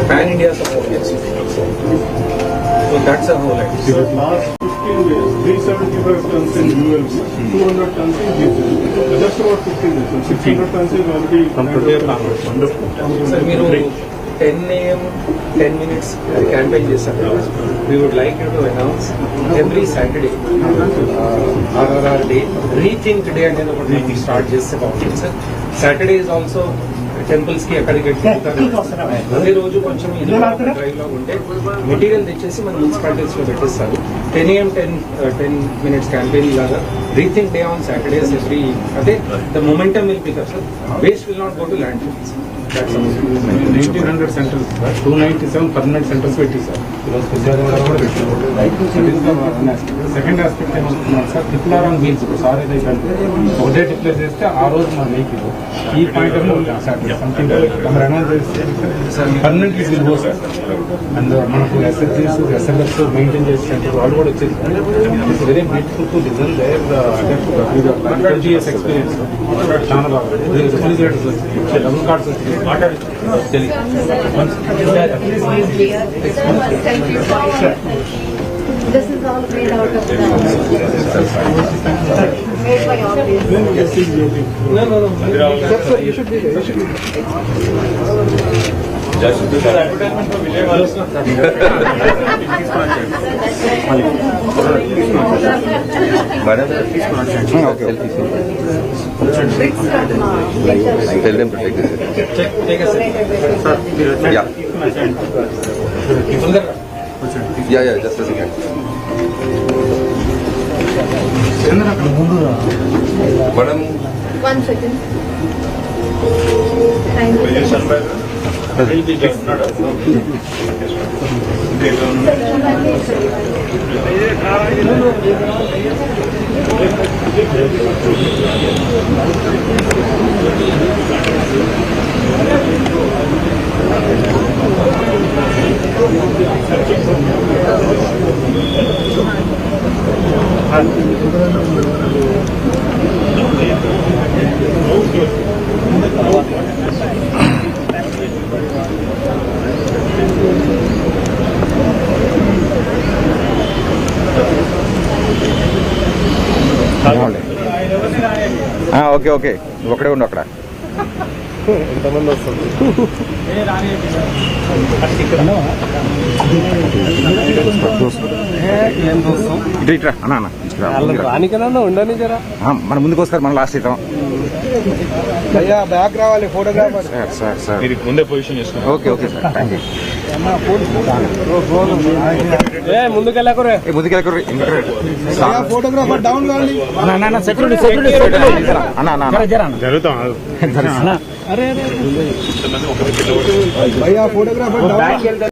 pan India support, yes. So that's a whole idea. Last 15 days, 375 tons in ULC, 200 tons in GC. Just about 15 days, 600 tons is already wonderful. Sir, మీరు 10 AM 10 minutes campaign చేశారు. We would like you to announce every Saturday RRR day, rethink day అనేది ఒకటి start చేస్తే బాగుంటుంది sir. Saturday is also temples కి ఎక్కడికి అదే రోజు కొంచెం డ్రైవ్ లో ఉంటే మెటీరియల్ తెచ్చేసి మన మున్సిపాలిటీస్ లో పెట్టేస్తారు. 10 AM 10 minutes క్యాంపెయిన్ లాగా rethink day on Saturdays every. అదే the momentum will pick up sir. Waste will not go to land. 1900 centres 297 permanent centres పెట్టి సార్. సెకండ్ ఆస్పెక్ట్ ఏమవుతున్నారు sir, tippler on wheels. Sir ఏదైతే ఒకటే tippler చేస్తే ఆ రోజు మన వెహికల్ ఈ పాయింట్ సంథింగ్ అనౌన్స్ చేస్తే permanently will go sir. And మనకు ఎస్ఎస్జీస్ ఎస్ఎల్ఎస్ మెయింటైన్ చేసే సెంటర్ వాళ్ళు కూడా వచ్చేది. It's very beautiful to listen there జిఎస్ ఎక్స్పీరియన్స్. చాలా బాగుంది. డబుల్ కార్డ్స్ వచ్చి This is all made out of the made by all these. No. Sir, you should be there. You should be just do the advertisement for Vijay Valas. Tell them to take this. Take a second. Yeah, just a second. Madam. 1 second. Thank you. will be just not a okay ఒకడే ఉండు అక్కడ. ఎంతమంది వస్తుంది? ఇట్రా అన్న రానికన్నా ఉండని జరా మన ముందుకు వస్తారు. మనం లాస్ట్ ఇద్దాం. బ్యాక్ రావాలి ఫోటోగ్రాఫర్. సార్ ముందే పొజిషన్ చేసుకోండి. Okay sir, thank you. ముందుకెళ్ళకూరే ఫోటోగ్రాఫర్ డౌన్ కావాలి. సెక్యూరిటీ జరుగుతాం. అరే ఫోటోగ్రాఫర్ డౌన్.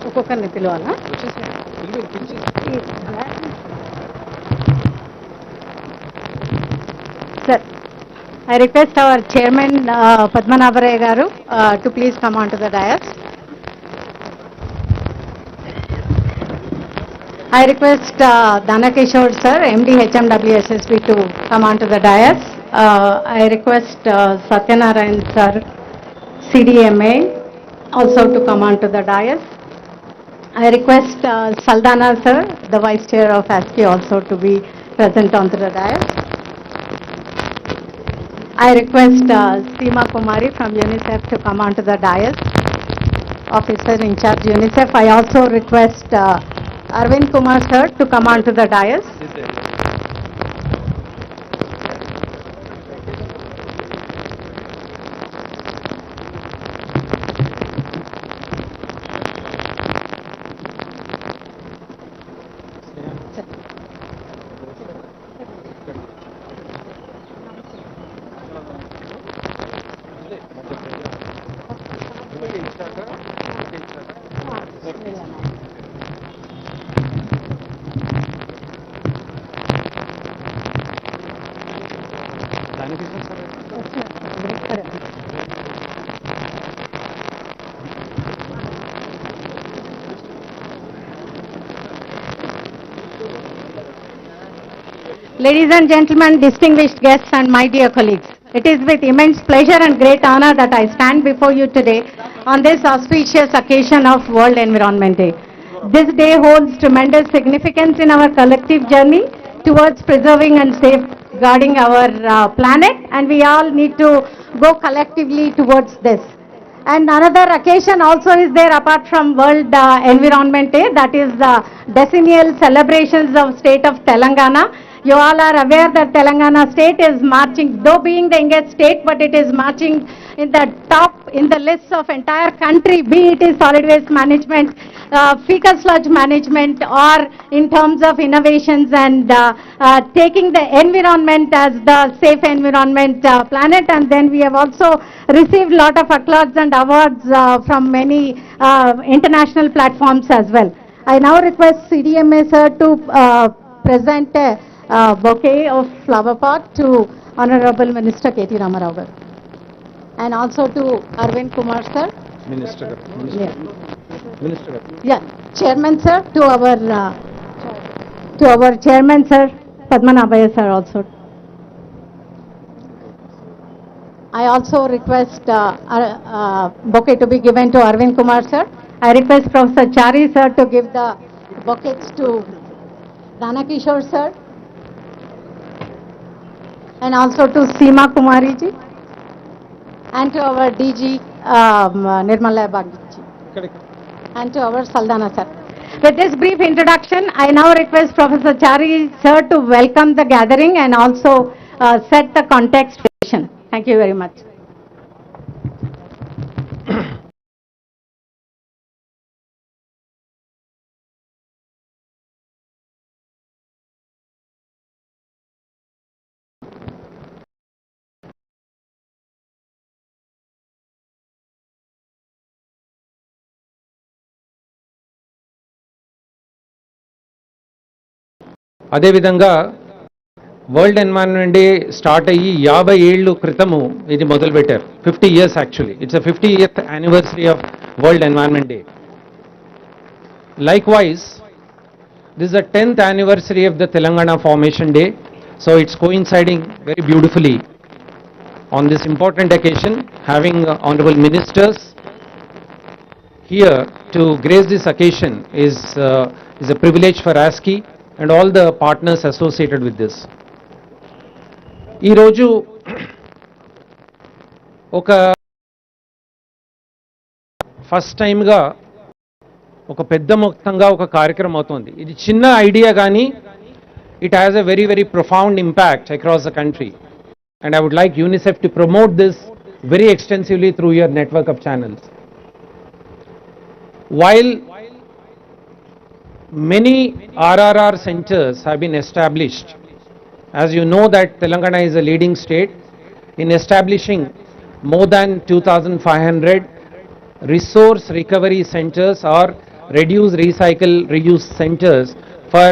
ఒక్కొక్కరిని పిలవాలా? Sir, I request our chairman Padmanabharaya garu to please come on to the dais. I request Dhanakishore sir, MD HMWSSB to come on to the dais. I request Satyanarayan sir, CDMA, also to come on to the dais. I request Saldana sir, the Vice Chair of ASCII, also to be present on the dais. I request Seema Kumari from UNICEF to come on to the dais, Officer in charge UNICEF. I also request Arvind Kumar sir to come on to the dais. Ladies and gentlemen, distinguished guests and my dear colleagues, it is with immense pleasure and great honor that I stand before you today on this auspicious occasion of World Environment Day. This day holds tremendous significance in our collective journey towards preserving and safeguarding our planet, and we all need to go collectively towards this. And another occasion also is there apart from World Environment Day, that is the decennial celebrations of state of Telangana. You all are aware that Telangana state is marching, though being the youngest state, but it is marching in the top in the list of entire country, be it is solid waste management, fecal sludge management, or in terms of innovations and taking the environment as the safe environment planet. And then we have also received lot of accolades and awards from many international platforms as well. I now request CDMA sir to present a bouquet of flower pot to Honorable Minister KT Ramarao garu, and also to Arvind Kumar sir. Minister. Yeah. Minister. Yeah, Chairman sir, to our Chairman sir, Padmanabhaya sir also. I also request bouquet to be given to Arvind Kumar sir. I request Professor Chari sir to give the bouquets to Rana Kishore sir, and also to Seema Kumari ji, and to our DG Nirmala Bagji, and to our Saldana sir. With this brief introduction, I now request Professor Chari sir to welcome the gathering and also set the context. Thank you very much. అదేవిధంగా world environment day start అయ్యి 50 ఏళ్ళు క్రితము ఇది మొదలుపెట్టారు. 50 years actually. It's 50th anniversary of world environment day. Likewise, this is the 10th anniversary of the Telangana Formation Day. So it's coinciding very beautifully on this important occasion, having honorable ministers here to grace this occasion is a privilege for ASCI and all the partners associated with this. ఈ రోజు ఒక first టైంగా ఒక పెద్ద మొత్తంగా ఒక కార్యక్రమం అవుతుంది. ఇది చిన్న ఐడియా కానీ it has a very very profound impact across the country, and I would like UNICEF to promote this very extensively through your network of channels. While many RRR centers have been established, as you know that Telangana is a leading state in establishing more than 2,500 resource recovery centers or reduce, recycle, reuse centers for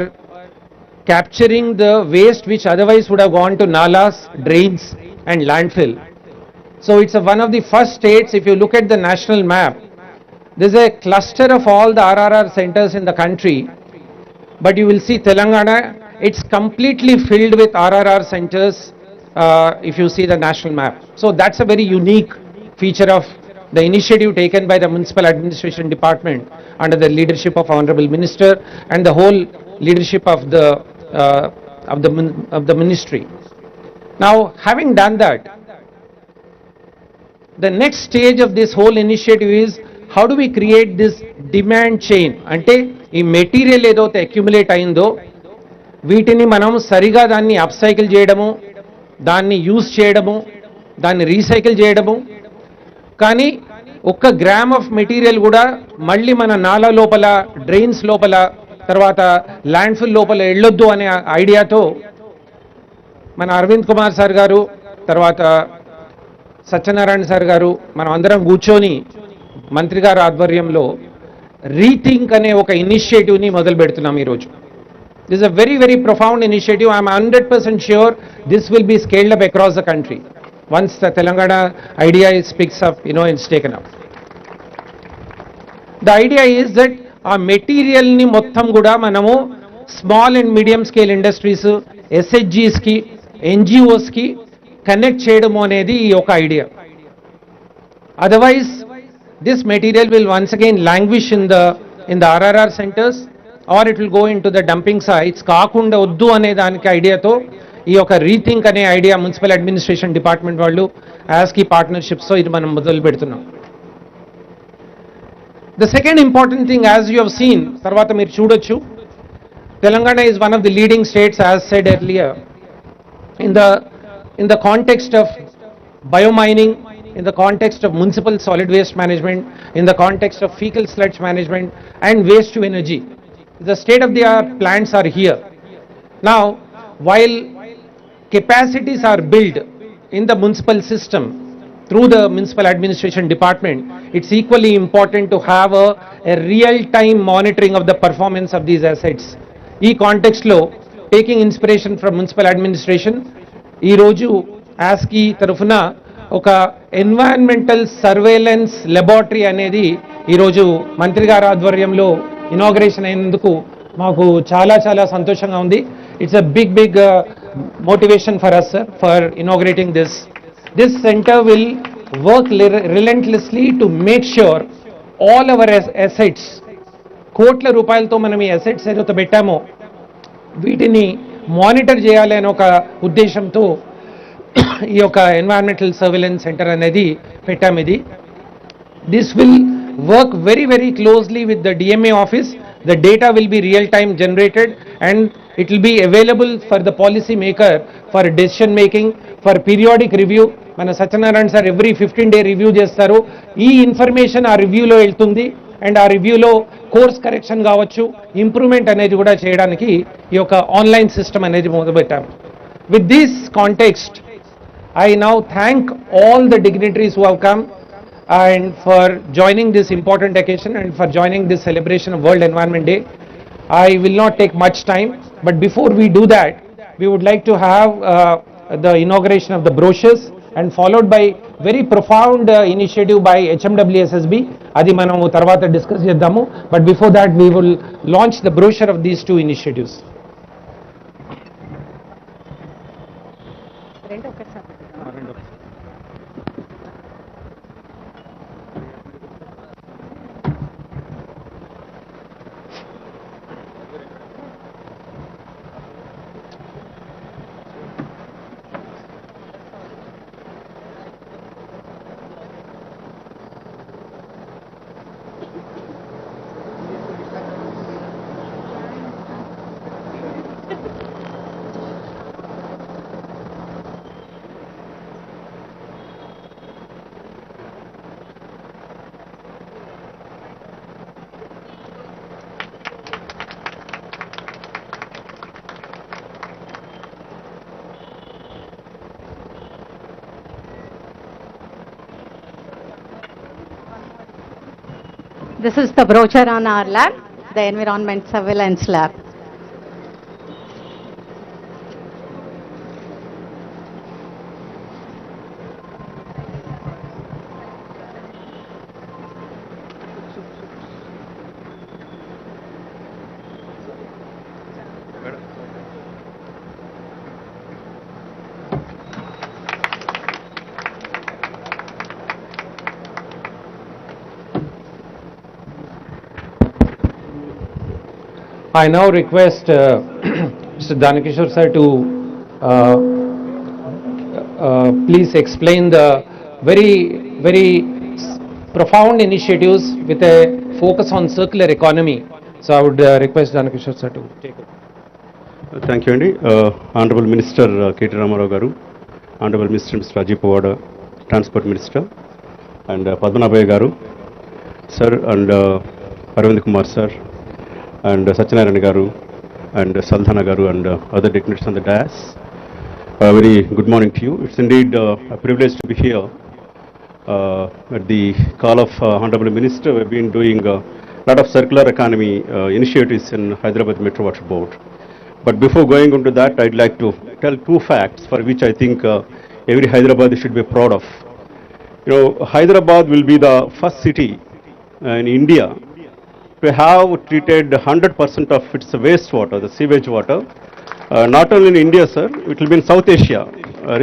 capturing the waste which otherwise would have gone to nalas, drains and landfill. So it's one of the first states, if you look at the national map, there's a cluster of all the RRR centers in the country, but you will see Telangana, it's completely filled with RRR centers if you see the national map. So that's a very unique feature of the initiative taken by the Municipal Administration Department under the leadership of Honorable Minister and the whole leadership of the ministry. Now, having done that, the next stage of this whole initiative is how do we create this demand chain? Ante ee material edo accumulate ayindo వీటిని మనం సరిగా దాన్ని upcycle చేయడము, దాన్ని use చేయడము, దాన్ని recycle చేయడము, కానీ ఒక్క గ్రామ్ ఆఫ్ మెటీరియల్ కూడా మళ్ళీ మన నాలా లోపల, డ్రైన్స్ లోపల, తర్వాత ల్యాండ్ఫిల్ లోపల వెళ్ళొద్దు అనే ఐడియాతో మన అరవింద్ కుమార్ సార్ గారు, తర్వాత సత్యనారాయణ సార్ గారు, మనం అందరం కూర్చొని మంత్రి గారి ఆధ్వర్యంలో రీథింక్ అనే ఒక ఇనిషియేటివ్ని మొదలు పెడుతున్నాం ఈరోజు. This is a very very profound initiative. I'm 100% sure this will be scaled up across the country once the Telangana idea is picks up, it's taken up. The idea is that ఆ మెటీరియల్ని మొత్తం కూడా మనము small and medium scale industries, ఎస్హెచ్జీస్కి, ఎన్జిఓస్కి connect చేయడము అనేది ఈ ఒక idea. Otherwise this material will once again languish in the RRR centres or it will go in to the dumping sites. కాకుండా వద్దు అనే దానికి ఐడియాతో ఈ యొక్క రీథింక్ అనే ఐడియా మున్సిపల్ అడ్మినిస్ట్రేషన్ డిపార్ట్మెంట్ వాళ్ళు యాస్కి పార్ట్నర్షిప్స్తో ఇది మనం మొదలు పెడుతున్నాం. The second important thing, as you have seen, తర్వాత మీరు చూడొచ్చు, Telangana is one of the leading states, as said earlier, in the context of biomining, in the context of municipal solid waste management, in the context of fecal sludge management and waste to energy. The state-of-the-art plants are here. Now, while capacities are built in the municipal system through the municipal administration department, it's equally important to have a real-time monitoring of the performance of these assets. ఈ కాంటెక్స్ట్లో taking inspiration from municipal administration ఈరోజు ASCI తరఫున ఒక environmental surveillance లెబార్టరీ అనేది ఈరోజు మంత్రి గారి ఆధ్వర్యంలో ఇనాగరేషన్ అయినందుకు మాకు చాలా చాలా సంతోషంగా ఉంది. It's a big motivation for us, sir, for inaugurating this. This center will work relentlessly to make sure all our assets, కోట్ల రూపాయలతో మనం ఈ అసెట్స్ ఏదైతే పెట్టామో వీటిని మానిటర్ చేయాలి అనే ఒక ఉద్దేశంతో ఈ యొక్క ఎన్వైరన్మెంటల్ సర్వేలెన్స్ సెంటర్ అనేది పెట్టాము. ఇది this will work very closely with the DMA office. The data will be real time generated and it will be available for the policy maker for decision making, for periodic review. Mana Satyanarayan sir every 15-day review చేస్తారు. ఈ information ఆ రివ్యూలో వెళ్తుంది and ఆ రివ్యూలో course correction కావచ్చు, improvement అనేది కూడా చేయడానికి ఈ యొక్క ఆన్లైన్ సిస్టమ్ అనేది మొదలుపెట్టాము. With this context, I now thank all the dignitaries who have come and for joining this important occasion and for joining this celebration of World Environment Day. I will not take much time, but before we do that, we would like to have the inauguration of the brochures and followed by very profound initiative by HMWSSB. Adi manamu tarvata discuss cheddamu, but before that we will launch the brochure of these two initiatives. This is the brochure on our lab, the Environment Surveillance Lab. I now request Mr. Danakishore sir to please explain the very profound initiatives with a focus on circular economy. So I would request Danakishore sir to take it. Thank you, Andy. Honorable Minister KTR garu, Honorable Minister Mr. Rajiv Pawada, Transport Minister, and Padmanabhaya garu, sir, and Arvind Kumar sir, and Satyanarayan garu, and Saldhana garu, and other dignitaries on the dais. Very good morning to you. It's indeed a privilege to be here at the call of Honorable Minister. We've been doing a lot of circular economy initiatives in Hyderabad Metro Water Board. But before going into that, I'd like to tell two facts for which I think every Hyderabadi should be proud of. You know, Hyderabad will be the first city in India to have treated 100% of its wastewater, the sewage water. Not only in India, sir, it will be in South Asia.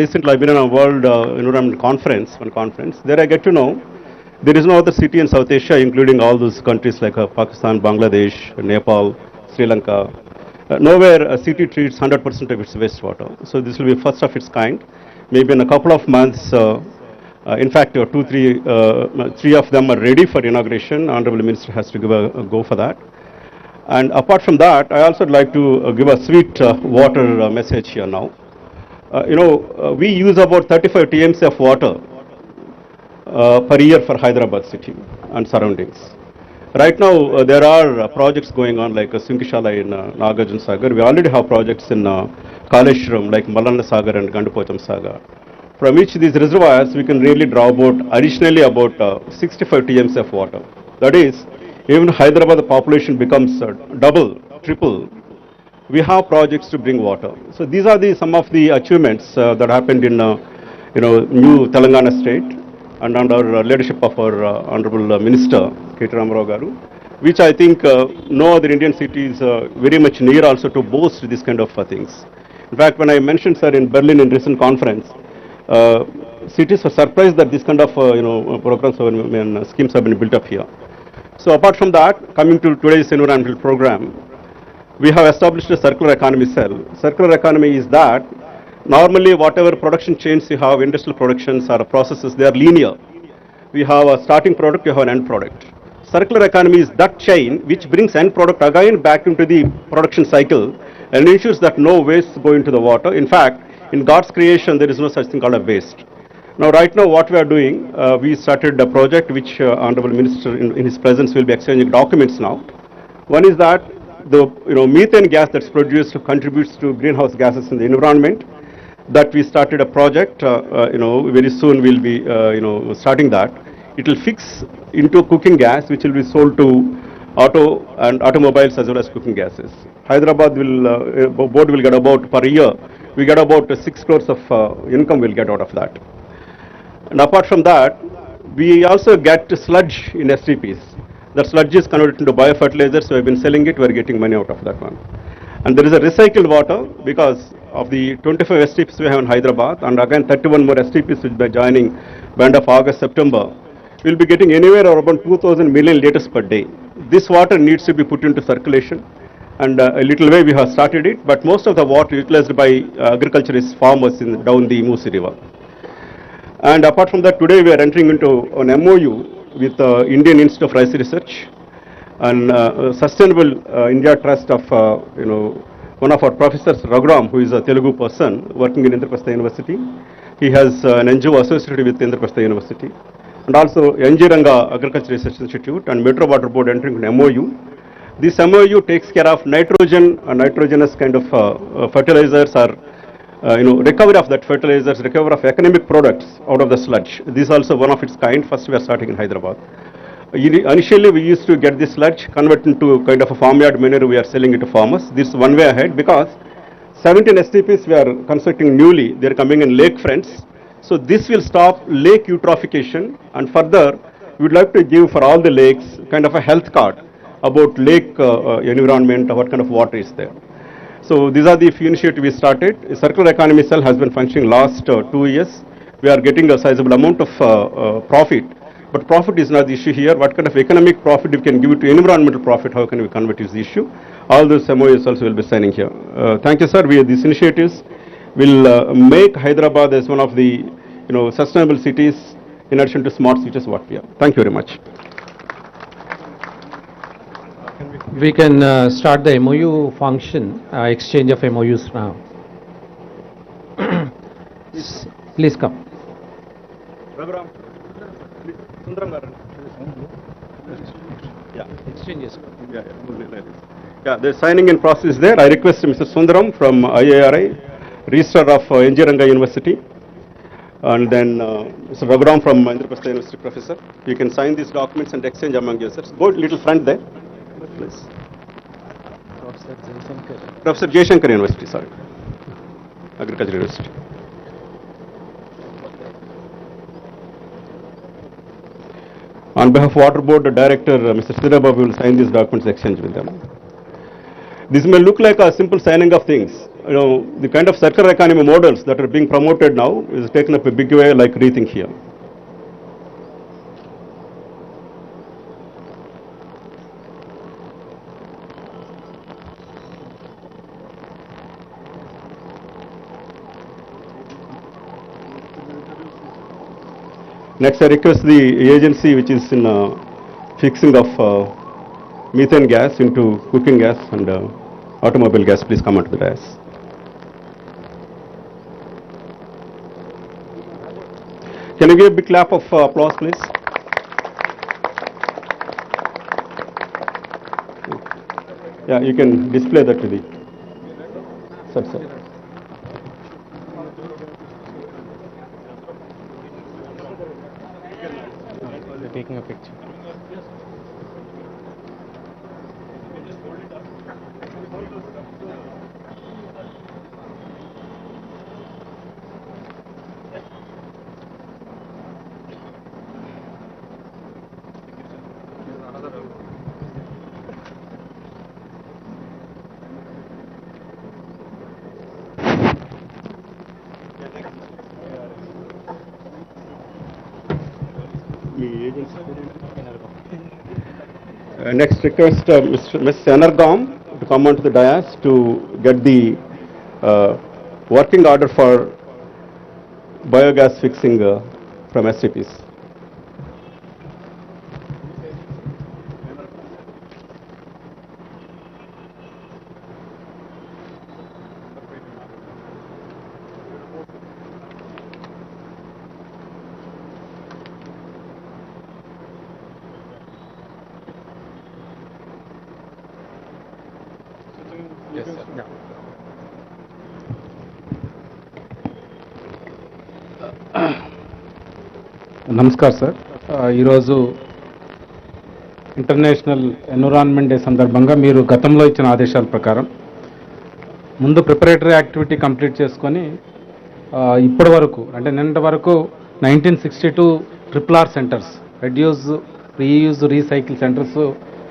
Recently, I've been on a World Environment Conference, There I get to know there is no other city in South Asia, including all those countries like Pakistan, Bangladesh, Nepal, Sri Lanka. Nowhere a city treats 100% of its wastewater. So this will be first of its kind. Maybe in a couple of months, in fact, three of them are ready for inauguration. Honorable Minister has to give a go for that. And apart from that, I also would like to give a sweet water message here now. We use about 35 TMC of water per year for Hyderabad city and surroundings. Right now, there are projects going on like Sinkishala in Nagarjuna Sagar. We already have projects in Kaleshwaram like Malana Sagar and Gandapocham Sagar. From each of these reservoirs, we can really draw additionally about 65 TMC of water. That is, even Hyderabad the population becomes double, triple, we have projects to bring water. So these are some of the achievements that happened in new Telangana state and under leadership of our Honorable Minister KTR Garu, which I think no other Indian city is very much near also to boast these kind of things. In fact, when I mentioned, sir, in Berlin in recent conference, cities were surprised that this kind of programs and schemes have been built up here. So apart from that, coming to today's environmental program, we have established a circular economy cell. Circular economy is that normally whatever production chains you have, industrial productions or processes, they are linear. We have a starting product, you have an end product. Circular economy is that chain which brings end product again back into the production cycle and ensures that no waste go into the water. In fact, in God's creation, there is no such thing called a waste. Now, right now, what we are doing, we started a project which Honorable Minister in his presence will be exchanging documents now. One is that the methane gas that's produced contributes to greenhouse gases in the environment. That we started a project, very soon we'll be starting that. It will fix into cooking gas which will be sold to auto and automobiles as well as cooking gases. Hyderabad board will get about per year, we get about 6 crores of income we'll get out of that. And apart from that, we also get sludge in STPs. That sludge is converted into biofertilizers, so we've been selling it, we're getting money out of that one. And there is a recycled water because of the 25 STPs we have in Hyderabad and again 31 more STPs which by joining by end of August, September, we'll be getting anywhere around 2,000 million liters per day. This water needs to be put into circulation and a little way we have started it, but most of the water utilized by agriculturist farmers down the Moosi River. And apart from that, today we are entering into an MOU with Indian Institute of Rice Research and Sustainable India Trust of one of our professors, Raghuram, who is a Telugu person working in Indraprastha University. He has an NGO associated with Indraprastha University. And also NG Ranga Agriculture Research Institute and Metro Water Board entering an MOU. This MOU takes care of nitrogenous kind of fertilizers or recovery of that fertilizers, recovery of economic products out of the sludge. This is also one of its kind. First we are starting in Hyderabad. Initially we used to get this sludge, convert into kind of a farmyard manure, we are selling it to farmers. This is one way ahead because 17 STPs we are constructing newly, they are coming in lake fronts. So this will stop lake eutrophication and further we would like to give for all the lakes kind of a health card about lake environment, what kind of water is there. So these are the few initiatives we started. A circular economy cell has been functioning last 2 years. We are getting a sizable amount of profit. But profit is not the issue here. What kind of economic profit we can give it to environmental profit, how can we convert is the issue. All those MOUs also will be signing here. Thank you, sir. These initiatives will make Hyderabad as one of the sustainable cities in addition to smart cities what we are. Thank you very much. We can start the MOU function, exchange of MOUs now. Please come. Yeah. Exchanges. Yeah, the signing in process there. I request Mr. Sundaram from IARI, Registrar of NG Ranga University, and then Mr. Raghuram from Indraprastha University Professor. You can sign these documents and exchange among yourselves. Go little front there, please. Professor Jaishankar University, sorry. Agriculture University. On behalf of Water Board Director, Mr. Sridhar will sign these documents, exchange with them. This may look like a simple signing of things. The kind of circular economy models that are being promoted now is taken up a big way like Rethink here. Next, I request the agency which is in fixing of methane gas into cooking gas and automobile gas, please come onto the dais. Can you give a big clap of applause, please? Yeah, you can display that to the... Sir. Taking a picture. Next request Ms. Energom to come onto the dais to get the working order for biogas fixing from SCPs. Yes, sir. Yeah. నమస్కారం sir. ఈరోజు international environment day సందర్భంగా మీరు గతంలో ఇచ్చిన ఆదేశాల ప్రకారం ముందు preparatory activity complete చేసుకొని ఇప్పటి వరకు అంటే నిన్నటి వరకు 1962 RRR centres, reduce reuse recycle centres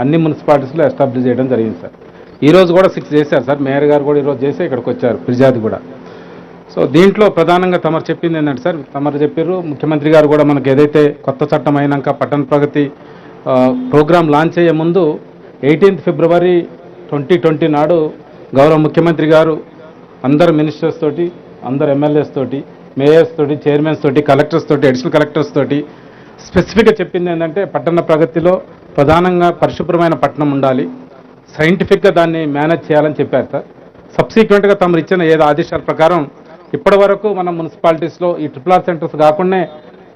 అన్ని మున్సిపాలిటీస్లో ఎస్టాబ్లిష్ చేయడం జరిగింది సార్. ఈరోజు కూడా 6 చేశారు సార్. మేయర్ గారు కూడా ఈరోజు చేసి ఇక్కడికి వచ్చారు, ఫిర్యాదు కూడా. సో దీంట్లో ప్రధానంగా తమరు చెప్పింది ఏంటంటే సార్, తమరు చెప్పారు ముఖ్యమంత్రి గారు కూడా మనకు ఏదైతే కొత్త చట్టం అయినాక పట్టణ ప్రగతి ప్రోగ్రామ్ లాంచ్ అయ్యే ముందు 18 ఫిబ్రవరి 2020 నాడు గౌరవ ముఖ్యమంత్రి గారు అందరు మినిస్టర్స్ తోటి, అందరు ఎమ్మెల్యేస్ తోటి, మేయర్స్ తోటి, చైర్మన్స్ తోటి, కలెక్టర్స్ తోటి, అడిషనల్ కలెక్టర్స్ తోటి స్పెసిఫిక్గా చెప్పింది ఏంటంటే పట్టణ ప్రగతిలో ప్రధానంగా పరిశుభ్రమైన పట్టణం ఉండాలి, సైంటిఫిక్గా దాన్ని మేనేజ్ చేయాలని చెప్పారు సార్. సబ్సిక్వెంట్గా తమరు ఇచ్చిన ఏదో ఆదేశాల ప్రకారం ఇప్పటి వరకు మనం మున్సిపాలిటీస్లో ఈ RRR సెంటర్స్ కాకుండా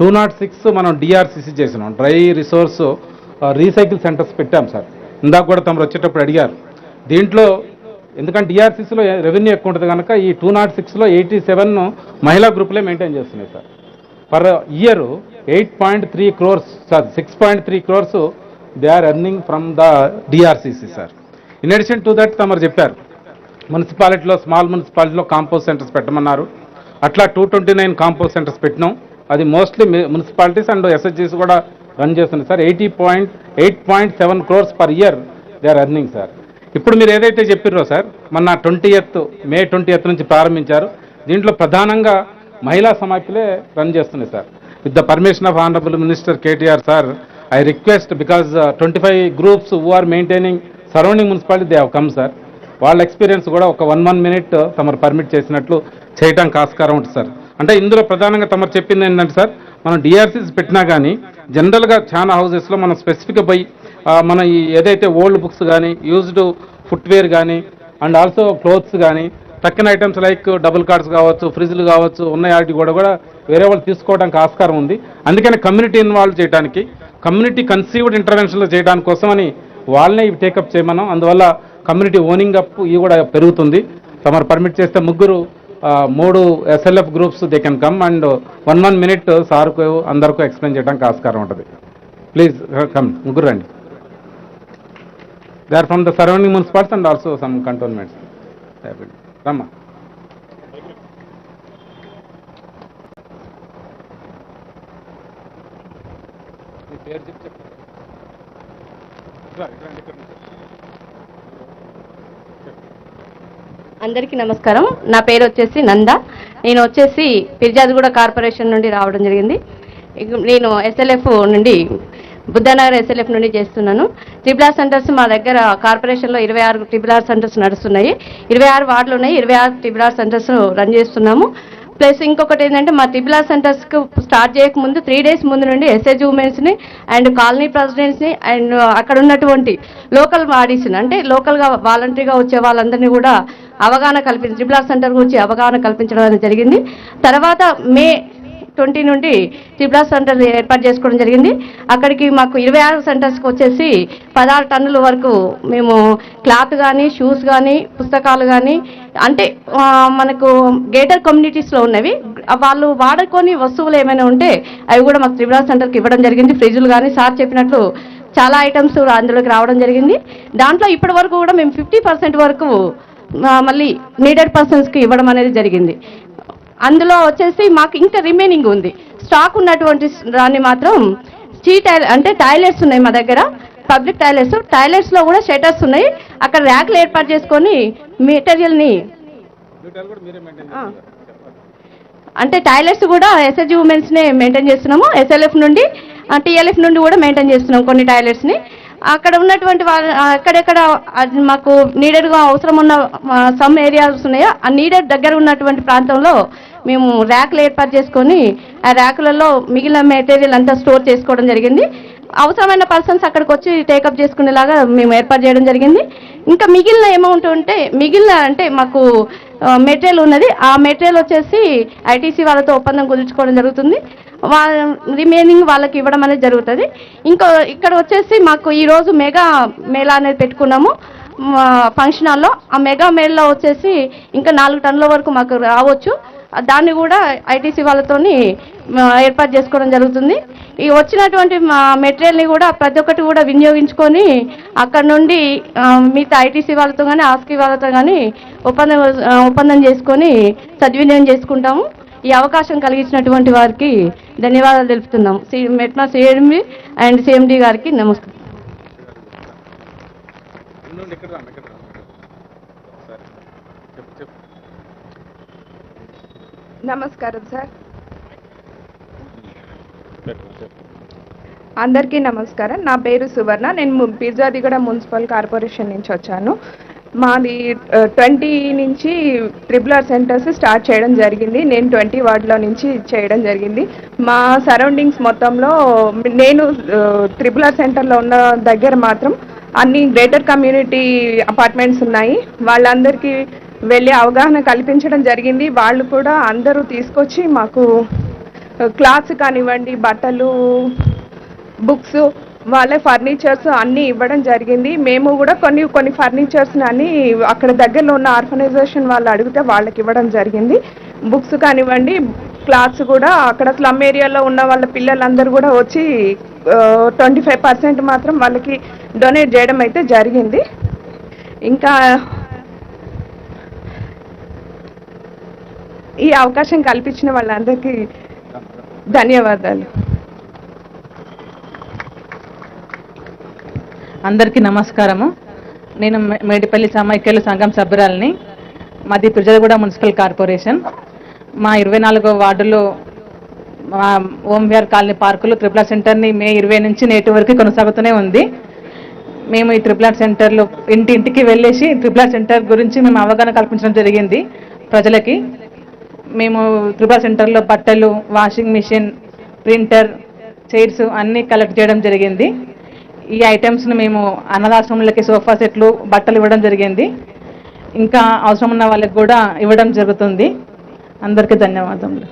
206 మనం డిఆర్సీసీ చేసినాం, డ్రై రిసోర్స్ రీసైకిల్ సెంటర్స్ పెట్టాం సార్. ఇందాక కూడా తమరు వచ్చేటప్పుడు అడిగారు. దీంట్లో ఎందుకంటే డిఆర్సీసీలో రెవెన్యూ ఎక్కువ ఉంటుంది కనుక ఈ 206లో 87 మహిళా గ్రూపులే మెయింటైన్ చేస్తున్నాయి sir. Per year 8.3 crores sir, 6.3 crores they are earning from the DRCC sir. In addition to that తమరు చెప్పారు మున్సిపాలిటీలో, స్మాల్ మున్సిపాలిటీలో కాంపోస్ట్ సెంటర్స్ పెట్టమన్నారు. అట్లా 229 కాంపోస్ట్ సెంటర్స్ పెట్టినాం. అది మోస్ట్లీ మున్సిపాలిటీస్ అండ్ ఎస్హెచ్జీస్ కూడా రన్ చేస్తున్నాయి sir. 8.7 crores per year they are earning sir. ఇప్పుడు మీరు ఏదైతే చెప్పారో సార్, మొన్న మే 20th నుంచి ప్రారంభించారు. దీంట్లో ప్రధానంగా మహిళా సమాఖ్యలే రన్ చేస్తున్నాయి sir. With the permission of honourable minister KTR sir, I request because 25 groups who are maintaining surrounding municipality they have come sir. వాళ్ళ ఎక్స్పీరియన్స్ కూడా ఒక 1 minute తమరు పర్మిట్ చేసినట్లు చేయడానికి ఆస్కారం ఉంటుంది సార్. అంటే ఇందులో ప్రధానంగా తమరు చెప్పింది ఏంటంటే సార్, మనం డిఆర్సీస్ పెట్టినా కానీ జనరల్గా చాలా హౌసెస్లో మనం స్పెసిఫిక్గా పోయి మన ఈ ఏదైతే ఓల్డ్ బుక్స్ కానీ, యూజ్డ్ ఫుట్వేర్ కానీ అండ్ ఆల్సో క్లోత్స్ కానీ, టక్కన్ ఐటమ్స్ లైక్ డబుల్ కార్డ్స్ కావచ్చు, ఫ్రిడ్జ్లు కావచ్చు, ఉన్న వాటి కూడా వేరే వాళ్ళు తీసుకోవడానికి ఆస్కారం ఉంది. అందుకని కమ్యూనిటీ ఇన్వాల్వ్ చేయడానికి, కమ్యూనిటీ కన్సీవ్డ్ ఇంటర్వెన్షన్లు చేయడానికి కోసమని వాళ్ళనే ఇవి టేకప్ చేయమన్నాం. అందువల్ల కమ్యూనిటీ ఓనింగ్ అప్ ఇవి కూడా పెరుగుతుంది. తమరు పర్మిట్ చేస్తే 3 SLF groups they can come and 1 minute సార్కు అందరికీ ఎక్స్ప్లెయిన్ చేయడానికి ఆస్కారం ఉంటుంది. ప్లీజ్ కమ్, ముగ్గురు రండి. They are from the surrounding municipalities and also some cantonments. రమ్మా. అందరికీ నమస్కారం. నా పేరు వచ్చేసి నంద. నేను వచ్చేసి ఫిర్యాదుగూడ కార్పొరేషన్ నుండి రావడం జరిగింది. నేను SLF నుండి, బుద్ధనగర్ SLF నుండి చేస్తున్నాను. RRR సెంటర్స్ మా దగ్గర కార్పొరేషన్లో 26 RRR సెంటర్స్ నడుస్తున్నాయి. 26 వార్డులు ఉన్నాయి. 26 RRR సెంటర్స్ రన్ చేస్తున్నాము. ప్లస్ ఇంకొకటి ఏంటంటే మా ట్రిపుల్ ఆర్ సెంటర్స్కి స్టార్ట్ చేయకముందు 3 days ముందు నుండి ఎస్ఏజీ ఉమెన్స్ని అండ్ కాలనీ ప్రెసిడెంట్స్ని అండ్ అక్కడ ఉన్నటువంటి లోకల్ బాడీస్ని అంటే లోకల్గా వాలంటరీగా వచ్చే వాళ్ళందరినీ కూడా అవగాహన కల్పించి ట్రిపుల్ ఆర్ సెంటర్ గురించి అవగాహన కల్పించడం అనేది జరిగింది. తర్వాత మే 20 నుండి ట్రిపుల్ ఆర్ సెంటర్ ఏర్పాటు చేసుకోవడం జరిగింది. అక్కడికి మాకు 26 సెంటర్స్కి వచ్చేసి 16 టన్నుల వరకు మేము క్లాత్ కానీ షూస్ కానీ పుస్తకాలు కానీ అంటే మనకు గేటర్ కమ్యూనిటీస్లో ఉన్నవి వాళ్ళు వాడుకొని వస్తువులు ఏమైనా ఉంటే అవి కూడా మాకు ట్రిపుల్ ఆర్ సెంటర్కి ఇవ్వడం జరిగింది. ఫ్రిడ్జ్లు కానీ సార్ చెప్పినట్లు చాలా ఐటమ్స్ అందులోకి రావడం జరిగింది. దాంట్లో ఇప్పటి వరకు కూడా మేము 50% వరకు మళ్ళీ నీడెడ్ పర్సన్స్కి ఇవ్వడం అనేది జరిగింది. అందులో వచ్చేసి మాకు ఇంకా రిమైనింగ్ ఉంది. స్టాక్ ఉన్నటువంటి దాన్ని మాత్రం అంటే టాయిలెట్స్ ఉన్నాయి మా దగ్గర, పబ్లిక్ టాయిలెట్స్లో కూడా షెటర్స్ ఉన్నాయి. అక్కడ ర్యాక్లు ఏర్పాటు చేసుకొని మెటీరియల్ని అంటే టాయిలెట్స్ కూడా ఎస్ఎస్జీ ఉమెన్స్నే మెయింటైన్ చేస్తున్నాము. ఎస్ఎల్ఎఫ్ నుండి టీఎల్ఎఫ్ నుండి కూడా మెయింటైన్ చేస్తున్నాం కొన్ని టాయిలెట్స్ని. అక్కడ ఉన్నటువంటి ఎక్కడెక్కడ మాకు నీడెడ్గా అవసరం ఉన్న సమ్ ఏరియాస్ ఉన్నాయో ఆ నీడెడ్ దగ్గర ఉన్నటువంటి ప్రాంతంలో మేము ర్యాక్లు ఏర్పాటు చేసుకొని ఆ ర్యాకులలో మిగిలిన మెటీరియల్ అంతా స్టోర్ చేసుకోవడం జరిగింది. అవసరమైన పర్సన్స్ అక్కడికి వచ్చి టేకప్ చేసుకునేలాగా మేము ఏర్పాటు చేయడం జరిగింది. ఇంకా మిగిలిన అమౌంట్ ఉంటే అంటే మాకు మెటీరియల్ ఉన్నది. ఆ మెటీరియల్ వచ్చేసి ఐటీసీ వాళ్ళతో ఒప్పందం కుదుర్చుకోవడం జరుగుతుంది. రిమైనింగ్ వాళ్ళకి ఇవ్వడం అనేది జరుగుతుంది. ఇక్కడ వచ్చేసి మాకు ఈరోజు మెగా మేళా అనేది పెట్టుకున్నాము ఫంక్షన్ హాల్లో. ఆ మెగా మేళలో వచ్చేసి ఇంకా 4 టన్నుల వరకు మాకు రావచ్చు. దాన్ని కూడా ఐటీసీ వాళ్ళతోని ఏర్పాటు చేసుకోవడం జరుగుతుంది. ఈ వచ్చినటువంటి మెటీరియల్ని కూడా ప్రతి ఒక్కటి కూడా వినియోగించుకొని అక్కడ నుండి మిగతా ఐటీసీ వాళ్ళతో కానీ ఆస్కీ వాళ్ళతో కానీ ఒప్పందం చేసుకొని సద్వినియోగం చేసుకుంటాము. ఈ అవకాశం కలిగించినటువంటి వారికి ధన్యవాదాలు తెలుపుతున్నాము. మెట్నా సిఎండి అండ్ సిఎండి గారికి నమస్కారం. నమస్కారం సార్. అందరికీ నమస్కారం. నా పేరు సువర్ణ. నేను పిర్జాదిగూడ మున్సిపల్ కార్పొరేషన్ నుంచి వచ్చాను. మాది 20 నుంచి ట్రిపుల్ ఆర్ సెంటర్స్ స్టార్ట్ చేయడం జరిగింది. నేను 20 వార్డులో నుంచి చేయడం జరిగింది. మా సరౌండింగ్స్ మొత్తంలో నేను ట్రిపుల్ ఆర్ సెంటర్లో ఉన్న దగ్గర మాత్రం అన్ని గ్రేటర్ కమ్యూనిటీ అపార్ట్మెంట్స్ ఉన్నాయి. వాళ్ళందరికీ వెళ్ళి అవగాహన కల్పించడం జరిగింది. వాళ్ళు కూడా అందరూ తీసుకొచ్చి మాకు క్లాత్స్ కానివ్వండి, బట్టలు, బుక్స్, వాళ్ళే ఫర్నిచర్స్ అన్నీ ఇవ్వడం జరిగింది. మేము కూడా కొన్ని ఫర్నిచర్స్ని అన్ని అక్కడ దగ్గరలో ఉన్న ఆర్గనైజేషన్ వాళ్ళు అడిగితే వాళ్ళకి ఇవ్వడం జరిగింది. బుక్స్ కానివ్వండి, క్లాత్స్ కూడా అక్కడ స్లమ్ ఏరియాలో ఉన్న వాళ్ళ పిల్లలందరూ కూడా వచ్చి 25% మాత్రం వాళ్ళకి డొనేట్ చేయడం అయితే జరిగింది. ఇంకా ఈ అవకాశం కల్పించిన వాళ్ళందరికీ ధన్యవాదాలు. అందరికీ నమస్కారము. నేను మేడిపల్లి సమైక్యల సంఘం సభ్యురాలని. మాది పిర్జాదిగూడ మున్సిపల్ కార్పొరేషన్. మా 24వ వార్డులో మా ఓంవిఆర్ కాలనీ పార్కులో ట్రిపుల్ ఆర్ సెంటర్ని మే 20 నుంచి నేటి వరకు కొనసాగుతూనే ఉంది. మేము ఈ ట్రిపుల్ ఆర్ సెంటర్లో ఇంటింటికి వెళ్ళేసి ట్రిపుల్ ఆర్ సెంటర్ గురించి మేము అవగాహన కల్పించడం జరిగింది ప్రజలకి. మేము ట్రిపుల్ ఆర్ సెంటర్లో బట్టలు, వాషింగ్ మిషన్, ప్రింటర్, చైర్స్ అన్నీ కలెక్ట్ చేయడం జరిగింది. ఈ ఐటమ్స్ను మేము అనాథాశ్రమాలకి సోఫా సెట్లు, బట్టలు ఇవ్వడం జరిగింది. ఇంకా అవసరం ఉన్న వాళ్ళకి కూడా ఇవ్వడం జరుగుతుంది. అందరికీ ధన్యవాదములు.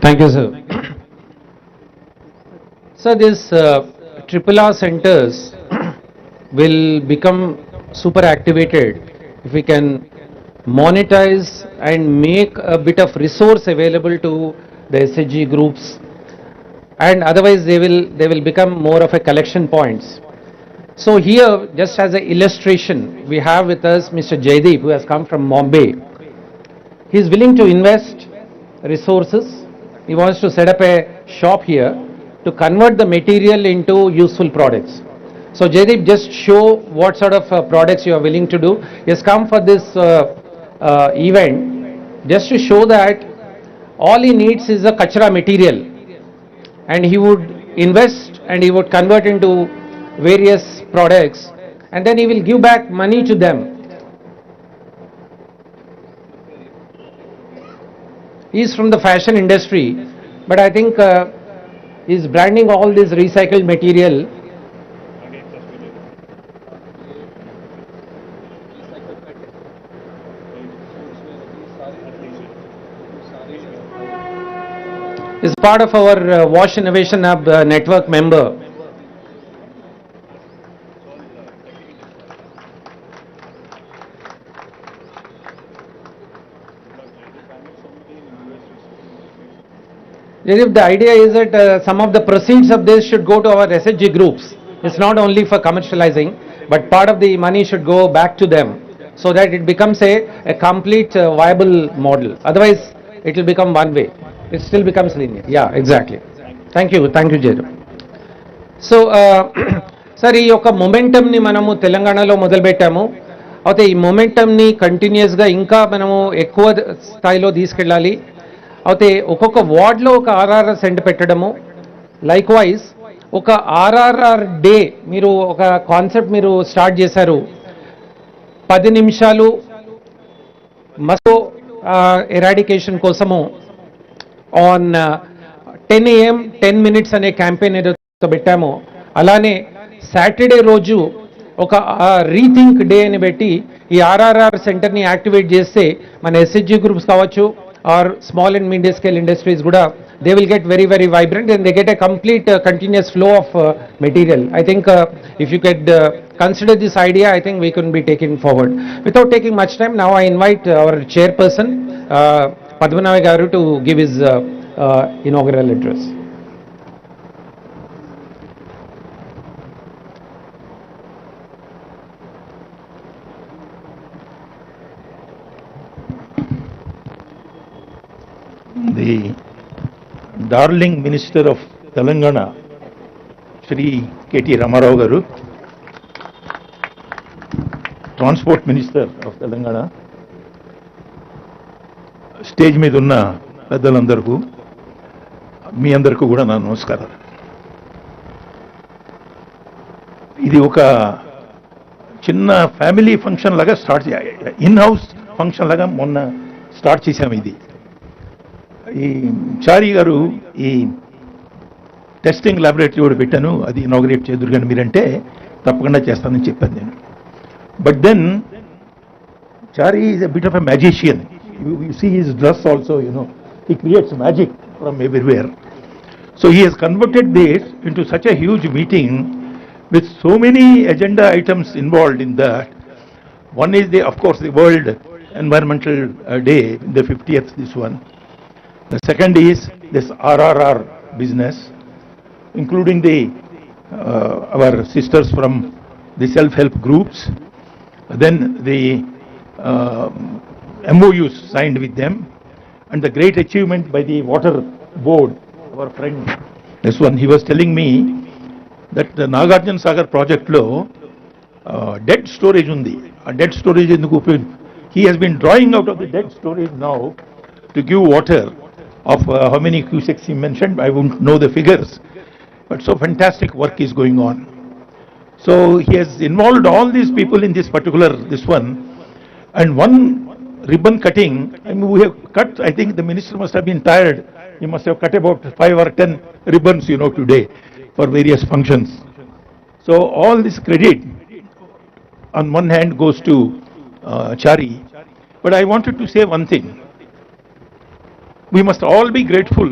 Thank you, sir. So these triple R centers will become super activated if we can monetize and make a bit of resource available to the SHG groups and otherwise they will become more of a collection points. So here, just as an illustration, we have with us Mr. Jaideep, who has come from Bombay. He is willing to invest resources. He wants to set up a shop here to convert the material into useful products. So Jaideep, just show what sort of products you are willing to do. He has come for this event just to show that all he needs is a kachra material, and he would invest and he would convert into various products, and then he will give back money to them. He is from the fashion industry, but I think he is branding all this recycled material. Is part of our Wash Innovation Hub network member. Jaideep, the idea is that some of the proceeds of this should go to our SHG groups. It's not only for commercializing, but part of the money should go back to them, so that it becomes a complete viable model. Otherwise, it will become one way. It still becomes linear. Yeah, exactly. Thank you, Jaideep. So, sir, ఈ యొక్క మొమెంటమ్ని మనము తెలంగాణలో మొదలుపెట్టాము. అయితే ఈ మొమెంటమ్ని కంటిన్యూస్గా ఇంకా మనము ఎక్కువ స్థాయిలో తీసుకెళ్ళాలి. అయితే ఒక్కొక్క వార్డ్లో ఒక ఆర్ఆర్ఆర్ సెంటర్ పెట్టడము, లైక్ వైజ్ ఒక ఆర్ఆర్ఆర్ డే మీరు ఒక కాన్సెప్ట్ మీరు స్టార్ట్ చేశారు. 10 నిమిషాలు మస్కో ఎరాడికేషన్ కోసము ఆన్ 10 AM 10 minutes అనే క్యాంపెయిన్ ఏదైతే పెట్టామో, అలానే సాటర్డే రోజు ఒక రీథింక్ డే అని పెట్టి ఈ ఆర్ఆర్ఆర్ సెంటర్ని యాక్టివేట్ చేస్తే మన ఎస్హెచ్జి గ్రూప్స్ కావచ్చు or small and medium scale industries కూడా they will get very very vibrant and they get a complete continuous flow of material. I think if you could consider this idea, I think we can be taken forward. Without taking much time, now I invite our chairperson, Padmanabhi Garu, to give his inaugural address. The darling Minister of Telangana, Shri KTR Garu, Transport Minister of Telangana, stage మీద ఉన్న పెద్దలందరికీ మీ అందరికీ కూడా నా నమస్కారాలు. ఇది ఒక చిన్న ఫ్యామిలీ ఫంక్షన్ లాగా స్టార్ట్ ఇన్ హౌస్ ఫంక్షన్ లాగా మొన్న స్టార్ట్ చేశాము. ఇది ఈ చారి గారు ఈ టెస్టింగ్ ల్యాబొరేటరీ కూడా పెట్టాను, అది ఇనాగ్రేట్ చేదురు కానీ మీరంటే తప్పకుండా చేస్తానని చెప్పాను నేను. But then, Chari is a bit of a magician. You see his dress also, you know, he creates magic from everywhere. So he has converted this into such a huge meeting with so many agenda items involved in that. One is, of course, the World Environmental Day, the 50th, this one. The second is this RRR business, including our sisters from the self-help groups. Then the MOUs signed with them, and the great achievement by the water board, our friend, this one, he was telling me that the Nagarjuna Sagar project lo dead storage undi. A dead storage enduku he has been drawing out of the dead storage now to give water of how many cusecs he mentioned, I won't know the figures, but so fantastic work is going on. So he has involved all these people in this one, and one ribbon cutting, I mean, we have cut, I think the minister must have been tired, he must have cut about 5 or 10 ribbons, you know, today for various functions. So all this credit on one hand goes to Chari, but I wanted to say one thing. We must all be grateful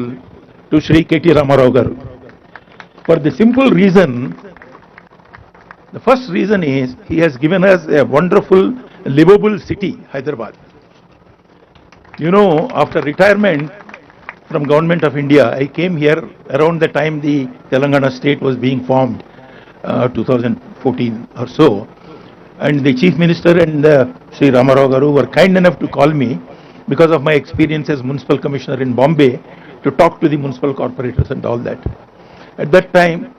to Shri KTR Garu for the simple reason. The first reason is he has given us a wonderful, livable city, Hyderabad. You know, after retirement from Government of India. I came here around the time the Telangana state was being formed, 2014 or so. And the Chief Minister and Sri Ramarao Garu were kind enough to call me because of my experience as Municipal Commissioner in Bombay to talk to the municipal corporators and all that. At that time,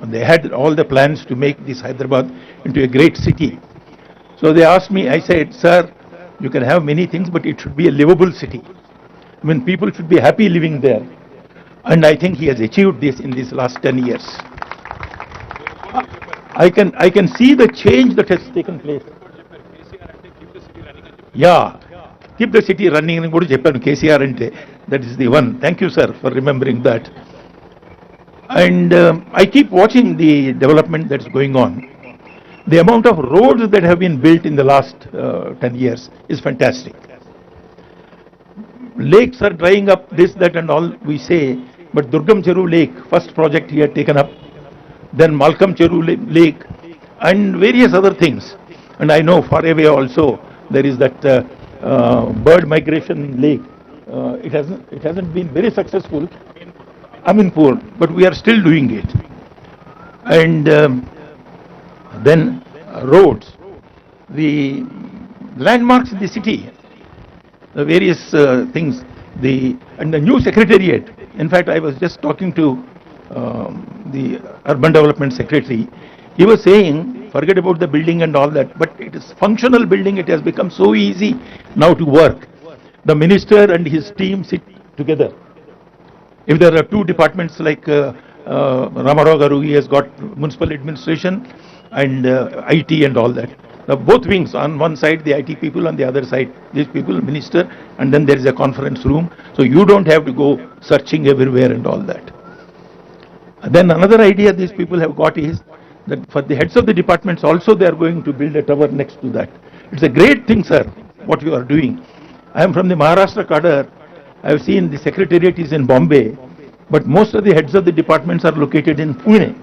they had all the plans to make this Hyderabad into a great city. So they asked me, I said, sir, you can have many things, but it should be a livable city. I mean, people should be happy living there. And I think he has achieved this in these last 10 years. I can see the change that has taken place. Yeah, keep the city running. KCR ante. That is the one. Thank you, sir, for remembering that. And I keep watching the development that's going on. The amount of roads that have been built in the last 10 years is fantastic. Lakes are drying up, this, that and all we say, but Durgam Cheru Lake, first project he had taken up, then Malcolm Cheru Lake and various other things. And I know far away also there is that bird migration lake. It hasn't been very successful, Aminpur, but we are still doing it. And then roads, the landmarks in the city, the various things, and the new secretariat. In fact, I was just talking to the Urban Development Secretary. He was saying, forget about the building and all that, but it is functional building. It has become so easy now to work. The minister and his team sit together. If there are two departments like Ramarao Garu, he has got municipal administration and IT and all that. Now both wings, on one side the IT people, on the other side these people, minister, and then there is a conference room. So you don't have to go searching everywhere and all that. And then another idea these people have got is that for the heads of the departments also they are going to build a tower next to that. It's a great thing, sir, what you are doing. I am from the Maharashtra cadre. I have seen the secretariat is in Bombay, but most of the heads of the departments are located in Pune.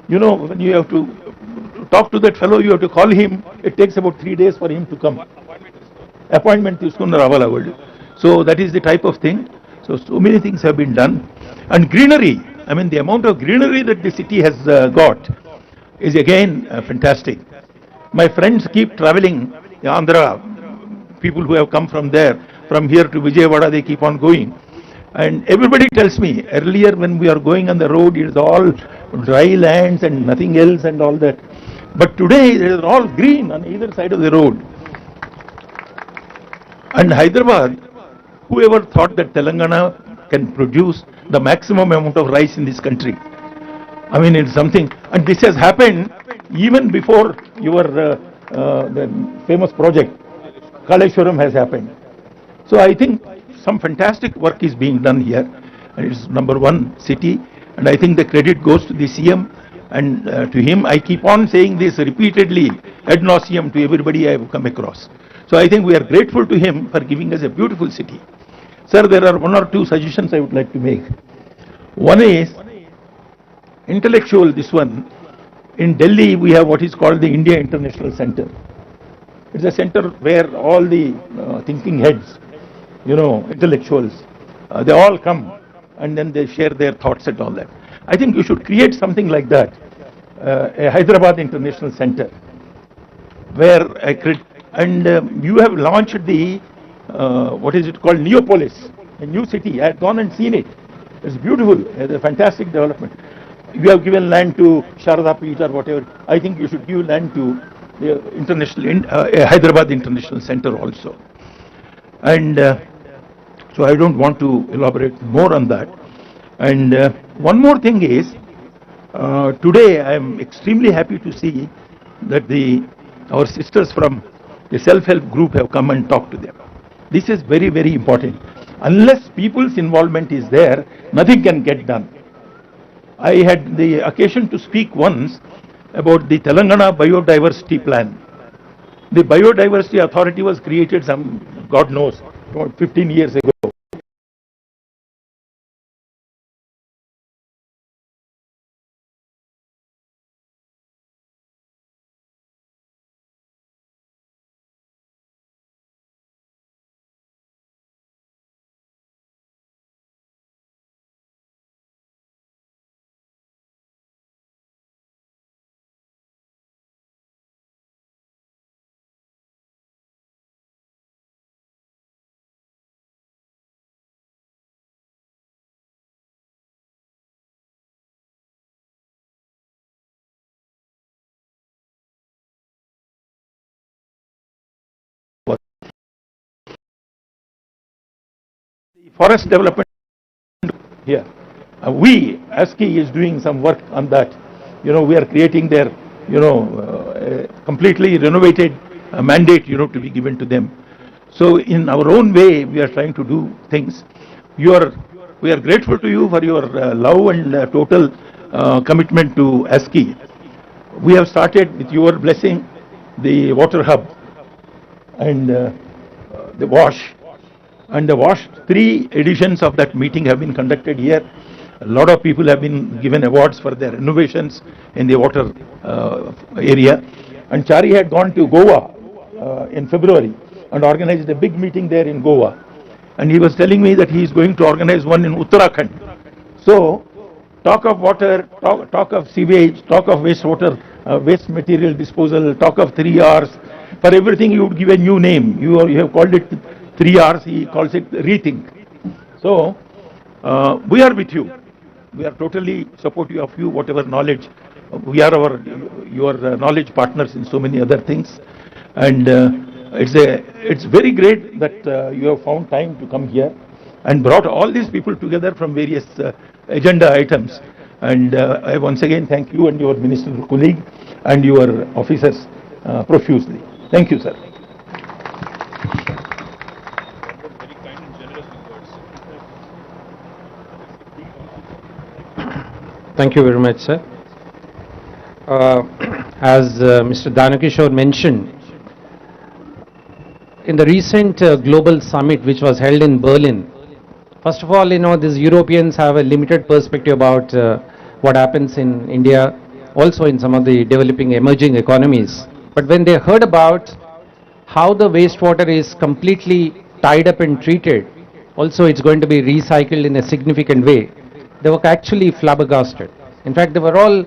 You know, when you have to talk to that fellow, you have to call him. It takes about 3 days for him to come. Appointment తీసుకున్న రావాలి. So that is the type of thing. So many things have been done. And greenery, I mean the amount of greenery that the city has got is again fantastic. My friends keep traveling, Andhra, people who have come from there, from here to Vijayawada, they keep on going. And everybody tells me, earlier when we are going on the road, it is all dry lands and nothing else and all that. But today it is all green on either side of the road. And Hyderabad, whoever thought that Telangana can produce the maximum amount of rice in this country? I mean, it's something, and this has happened even before your the famous project, Kaleshwaram, has happened. So I think some fantastic work is being done here, and it's #1 city, and I think the credit goes to the CM, and to him I keep on saying this repeatedly ad nauseum to everybody I have come across. So I think we are grateful to him for giving us a beautiful city. Sir, there are 1 or 2 suggestions I would like to make. One is intellectual, this one. In Delhi we have what is called the India International Center. It's a center where all the thinking heads, you know, intellectuals, they all come and then they share their thoughts and all that. I think you should create something like that, a Hyderabad International Center, where you have launched the, what is it called, Neopolis, a new city. I have gone and seen it. It's beautiful, it's a fantastic development. You have given land to Sharada Peeth or whatever. I think you should give land to the Hyderabad International Center also. And so I don't want to elaborate more on that. And one more thing is, today I am extremely happy to see that our sisters from the self-help group have come and talked to them. This is very, very important. Unless people's involvement is there, nothing can get done. I had the occasion to speak once about the Telangana biodiversity plan. The biodiversity authority was created God knows, about 15 years ago. forest development here. We, ASCII is doing some work on that. We are creating their, completely renovated mandate, to be given to them. So in our own way, we are trying to do things. We are grateful to you for your love and total commitment to ASCII. We have started with your blessing the water hub and the wash. And the wash, 3 editions of that meeting have been conducted here. A lot of people have been given awards for their innovations in the water area. And Chari had gone to Goa in February and organized a big meeting there in Goa. And he was telling me that he is going to organize one in Uttarakhand. So, talk of water, talk of sewage, talk of wastewater, waste material disposal, talk of 3 R's. For everything you would give a new name. You have called it 3 R's, he calls it rethink. So, we are with you. We are totally supportive of you, whatever knowledge. We are your knowledge partners in so many other things. And it's very great that you have found time to come here and brought all these people together from various agenda items. And I once again thank you and your ministerial colleague and your officers profusely. Thank you, sir. Thank you very much, sir. As Mr. Danakishore mentioned, in the recent global summit which was held in Berlin, first of all, these Europeans have a limited perspective about what happens in India, also in some of the developing emerging economies. But when they heard about how the wastewater is completely tied up and treated, also it's going to be recycled in a significant way, they were actually flabbergasted. In fact, they were all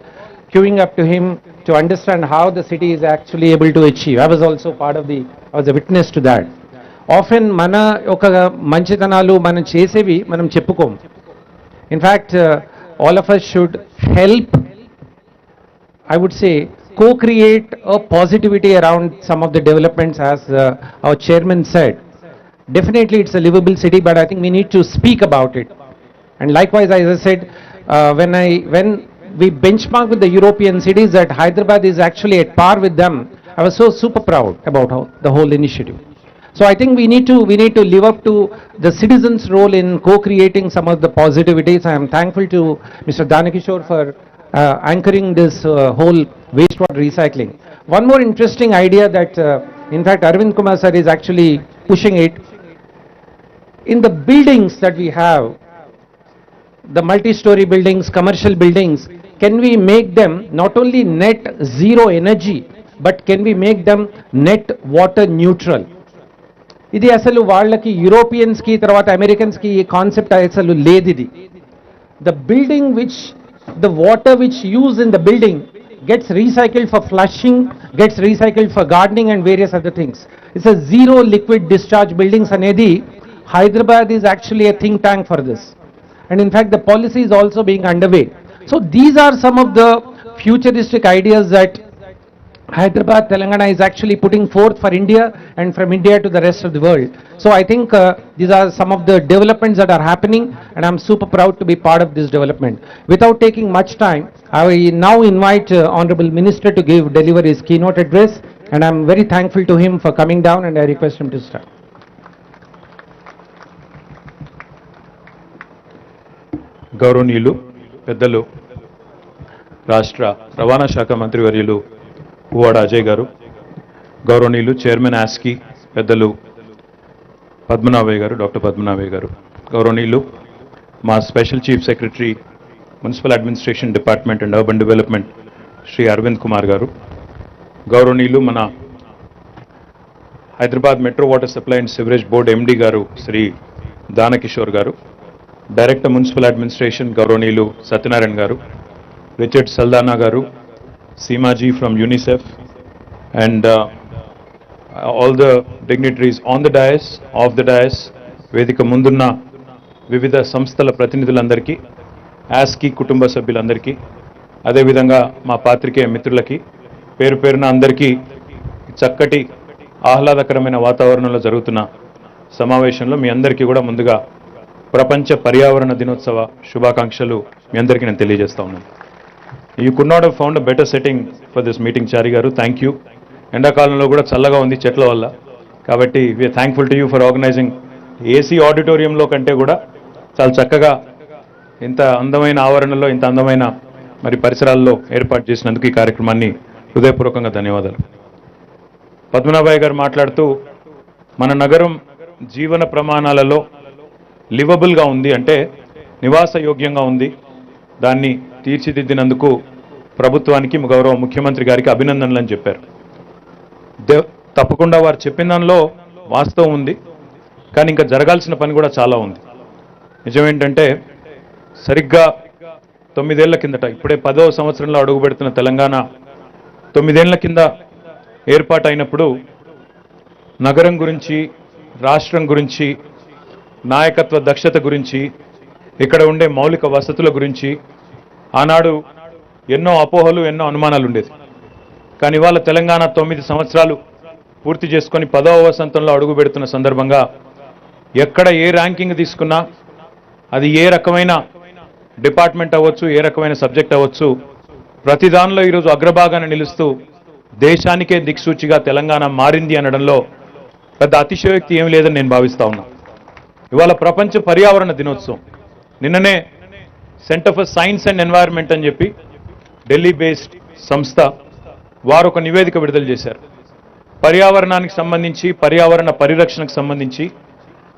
queuing up to him to understand how the city is actually able to achieve. I was also I was a witness to that. Often, mana oka manchitanalu manam chesevi manam cheppukom. In fact, all of us should help, I would say, co-create a positivity around some of the developments, as our chairman said. Definitely, it's a livable city, but I think we need to speak about it. And likewise, as I said, when we benchmark with the European cities, that Hyderabad is actually at par with them, I was so super proud about the whole initiative. So I think we need to live up to the citizens' role in co-creating some of the positivities. I am thankful to Mr. Danakishore for anchoring this whole wastewater recycling. One more interesting idea that, in fact, Arvind Kumar sir is actually pushing it. In the buildings that we have, the multi-story buildings, commercial buildings, can we make them not only net zero energy, but can we make them net water neutral? ఇది అసలు వాళ్ళకి యూరోపియన్స్కి తర్వాత అమెరికన్స్కి ఈ concept అసలు లేదు ఇది. The building the water which used in the building gets recycled for flushing, gets recycled for gardening and various other things. It's a zero liquid discharge buildings అనేది Hyderabad is actually a think tank for this. And in fact, the policy is also being underway. So these are some of the futuristic ideas that Hyderabad, Telangana is actually putting forth for India and from India to the rest of the world. So I think these are some of the developments that are happening, and I'm super proud to be part of this development. Without taking much time, I now invite Honorable Minister to deliver his keynote address, and I'm very thankful to him for coming down, and I request him to start. గౌరవనీయులు పెద్దలు రాష్ట్ర రవాణా శాఖ మంత్రివర్యులు పువ్వాడ అజయ్ గారు, గౌరవనీయులు chairman ఆస్కి పెద్దలు పద్మనాభయ్య గారు, డాక్టర్ పద్మనాభయ్య గారు, గౌరవనీయులు మా special chief secretary municipal administration department and urban development Shri Arvind Kumar గారు, గౌరవనీయులు మన Hyderabad metro water supply and sewerage board MD గారు శ్రీ దానకిషోర్ గారు, డైరెక్టర్ మున్సిపల్ అడ్మినిస్ట్రేషన్ గౌరవనీయులు సత్యనారాయణ గారు, రిచర్డ్ సల్దానా గారు, Seemaji from UNICEF, and all the dignitaries on the dais, of the dais, వేదిక ముందున్న వివిధ సంస్థల ప్రతినిధులందరికీ, ఆస్కి కుటుంబ సభ్యులందరికీ, అదేవిధంగా మా పాత్రికేయ మిత్రులకి పేరు పేరున అందరికీ చక్కటి ఆహ్లాదకరమైన వాతావరణంలో జరుగుతున్న సమావేశంలో మీ అందరికీ కూడా ముందుగా ప్రపంచ పర్యావరణ దినోత్సవ శుభాకాంక్షలు మీ అందరికీ నేను తెలియజేస్తా ఉన్నాను. You could not have found a better setting for this meeting Chari గారు. Thank you. ఎండాకాలంలో కూడా చల్లగా ఉంది చెట్ల వల్ల, కాబట్టి we are thankful to you for organising. AC ఆడిటోరియంలో కంటే కూడా చాలా చక్కగా ఇంత అందమైన ఆవరణలో ఇంత అందమైన మరి పరిసరాల్లో ఏర్పాటు చేసినందుకు ఈ కార్యక్రమాన్ని హృదయపూర్వకంగా ధన్యవాదాలు. పద్మనాభయ్య గారు మాట్లాడుతూ మన నగరం జీవన ప్రమాణాలలో లివబుల్గా ఉంది, అంటే నివాస యోగ్యంగా ఉంది. దాన్ని తీర్చిదిద్దినందుకు ప్రభుత్వానికి గౌరవ ముఖ్యమంత్రి గారికి అభినందనలు అని చెప్పారు. తప్పకుండా వారు చెప్పిన దానిలో వాస్తవం ఉంది, కానీ ఇంకా జరగాల్సిన పని కూడా చాలా ఉంది. నిజమేంటంటే సరిగ్గా 9 ఏళ్ల కిందట, ఇప్పుడే 10వ సంవత్సరంలో అడుగుపెడుతున్న తెలంగాణ 9 ఏళ్ల కింద ఏర్పాటైనప్పుడు నగరం గురించి, రాష్ట్రం గురించి, నాయకత్వ దక్షత గురించి, ఇక్కడ ఉండే మౌలిక వసతుల గురించి ఆనాడు ఎన్నో అపోహలు, ఎన్నో అనుమానాలు ఉండేది. కానీ ఇవాళ తెలంగాణ 9 సంవత్సరాలు పూర్తి చేసుకొని 10వ వసంతంలో అడుగు పెడుతున్న సందర్భంగా ఎక్కడ ఏ ర్యాంకింగ్ తీసుకున్నా, అది ఏ రకమైన డిపార్ట్మెంట్ అవ్వచ్చు, ఏ రకమైన సబ్జెక్ట్ అవ్వచ్చు, ప్రతి దానిలో ఈరోజు అగ్రభాగాన్ని నిలుస్తూ దేశానికే దిక్సూచిగా తెలంగాణ మారింది అనడంలో పెద్ద అతిశయోక్తి ఏమీ లేదని నేను భావిస్తా ఉన్నా. ఇవాళ ప్రపంచ పర్యావరణ దినోత్సవం. నిన్ననే centre for science and environment అని చెప్పి ఢిల్లీ బేస్డ్ సంస్థ వారు ఒక నివేదిక విడుదల చేశారు. పర్యావరణానికి సంబంధించి, పర్యావరణ పరిరక్షణకు సంబంధించి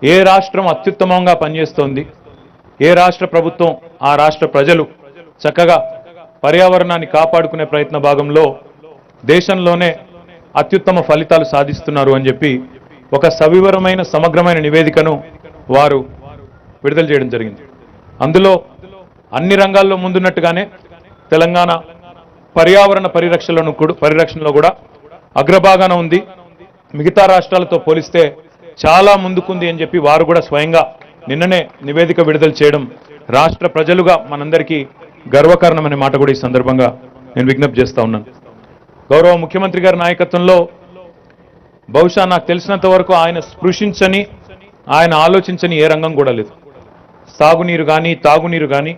ఏ రాష్ట్రం అత్యుత్తమంగా పనిచేస్తోంది, ఏ రాష్ట్ర ప్రభుత్వం, ఆ రాష్ట్ర ప్రజలు చక్కగా పర్యావరణాన్ని కాపాడుకునే ప్రయత్న భాగంలో దేశంలోనే అత్యుత్తమ ఫలితాలు సాధిస్తున్నారు అని చెప్పి ఒక సవివరమైన సమగ్రమైన నివేదికను వారు విడుదల చేయడం జరిగింది. అందులో అన్ని రంగాల్లో ముందున్నట్టుగానే తెలంగాణ పర్యావరణ పరిరక్షణలో కూడా అగ్రభాగాన ఉంది. మిగతా రాష్ట్రాలతో పోలిస్తే చాలా ముందుకుంది అని చెప్పి వారు కూడా స్వయంగా నిన్ననే నివేదిక విడుదల చేయడం రాష్ట్ర ప్రజలుగా మనందరికీ గర్వకారణమనే మాట కూడా ఈ సందర్భంగా నేను విజ్ఞప్తి చేస్తా ఉన్నాను. గౌరవ ముఖ్యమంత్రి గారి నాయకత్వంలో బహుశా నాకు తెలిసినంత వరకు ఆయన స్పృశించని, ఆయన ఆలోచించని ఏ రంగం కూడా లేదు. సాగునీరు కానీ, తాగునీరు కానీ,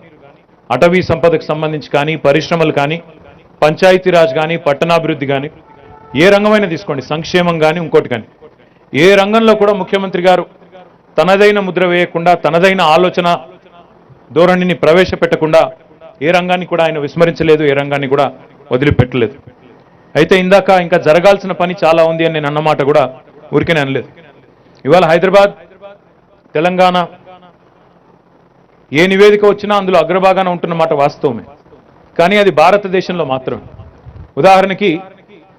అటవీ సంపదకు సంబంధించి కానీ, పరిశ్రమలు కానీ, పంచాయతీరాజ్ కానీ, పట్టణాభివృద్ధి కానీ, ఏ రంగమైనా తీసుకోండి, సంక్షేమం కానీ, ఇంకోటి కానీ, ఏ రంగంలో కూడా ముఖ్యమంత్రి గారు తనదైన ముద్ర వేయకుండా, తనదైన ఆలోచన ధోరణిని ప్రవేశపెట్టకుండా ఏ రంగాన్ని కూడా ఆయన విస్మరించలేదు, ఏ రంగాన్ని కూడా వదిలిపెట్టలేదు. అయితే ఇందాక ఇంకా జరగాల్సిన పని చాలా ఉంది అని నేను అన్నమాట కూడా ఊరికే అనలేదు. ఇవాళ హైదరాబాద్, తెలంగాణ ఏ నివేదిక వచ్చినా అందులో అగ్రభాగాన ఉంటున్న మాట వాస్తవమే, కానీ అది భారతదేశంలో మాత్రమే. ఉదాహరణకి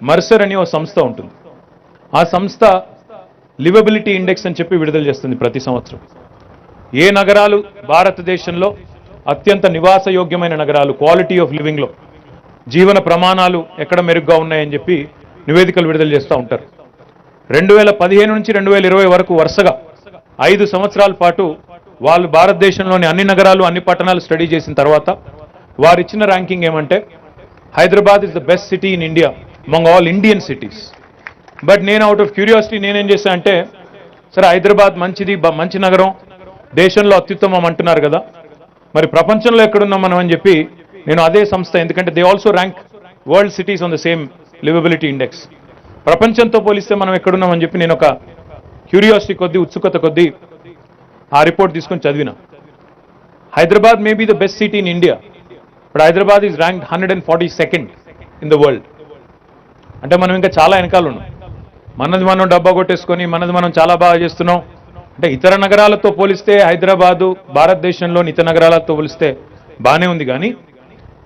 మర్సర్ అని ఓ సంస్థ ఉంటుంది. ఆ సంస్థ లివబిలిటీ ఇండెక్స్ అని చెప్పి విడుదల చేస్తుంది ప్రతి సంవత్సరం. ఏ నగరాలు భారతదేశంలో అత్యంత నివాసయోగ్యమైన నగరాలు, క్వాలిటీ ఆఫ్ లివింగ్లో జీవన ప్రమాణాలు ఎక్కడ మెరుగ్గా ఉన్నాయని చెప్పి నివేదికలు విడుదల చేస్తూ ఉంటారు. 2015 నుంచి 2020 వరకు వరుసగా 5 సంవత్సరాల పాటు వాళ్ళు భారతదేశంలోని అన్ని నగరాలు, అన్ని పట్టణాలు స్టడీ చేసిన తర్వాత వారు ఇచ్చిన ర్యాంకింగ్ ఏమంటే Hyderabad is the best city in India among all Indian cities. But నేను అవుట్ ఆఫ్ క్యూరియాసిటీ నేనేం చేశా అంటే, సరే హైదరాబాద్ మంచిది, మంచి నగరం, దేశంలో అత్యుత్తమం అంటున్నారు కదా, మరి ప్రపంచంలో ఎక్కడున్నాం మనం అని చెప్పి నేను అదే సంస్థ, ఎందుకంటే they also rank world cities on the same liveability index, ప్రపంచంతో పోలిస్తే మనం ఎక్కడున్నామని చెప్పి నేను ఒక క్యూరియాసిటీ కొద్దీ, ఉత్సుకత కొద్దీ ఆ రిపోర్ట్ తీసుకొని చదివిన. Hyderabad may be the best city in India, but Hyderabad is ranked 142nd in the world. అంటే మనం ఇంకా చాలా వెనకాల ఉన్నాం. మనది మనం డబ్బా కొట్టేసుకొని మనది మనం చాలా బాగా చేస్తున్నాం అంటే ఇతర నగరాలతో పోలిస్తే హైదరాబాదు భారతదేశంలోని ఇతర నగరాలతో పోలిస్తే బాగానే ఉంది, కానీ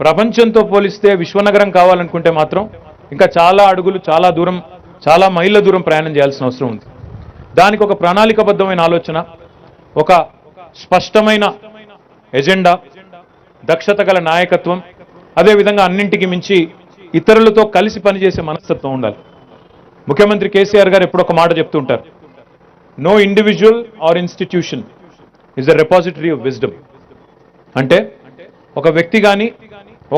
ప్రపంచంతో పోలిస్తే విశ్వనగరం కావాలనుకుంటే మాత్రం ఇంకా చాలా అడుగులు, చాలా దూరం, చాలా మైళ్ళ దూరం ప్రయాణం చేయాల్సిన అవసరం ఉంది. దానికి ఒక ప్రణాళికబద్ధమైన ఆలోచన, ఒక స్పష్టమైన ఎజెండా, దక్షత గల నాయకత్వం, అదేవిధంగా అన్నింటికి మించి ఇతరులతో కలిసి పనిచేసే మనస్తత్వం ఉండాలి. ముఖ్యమంత్రి కేసీఆర్ గారు ఎప్పుడొక మాట చెప్తుంటారు, no individual or institution is a repository of wisdom. అంటే ఒక వ్యక్తి కానీ,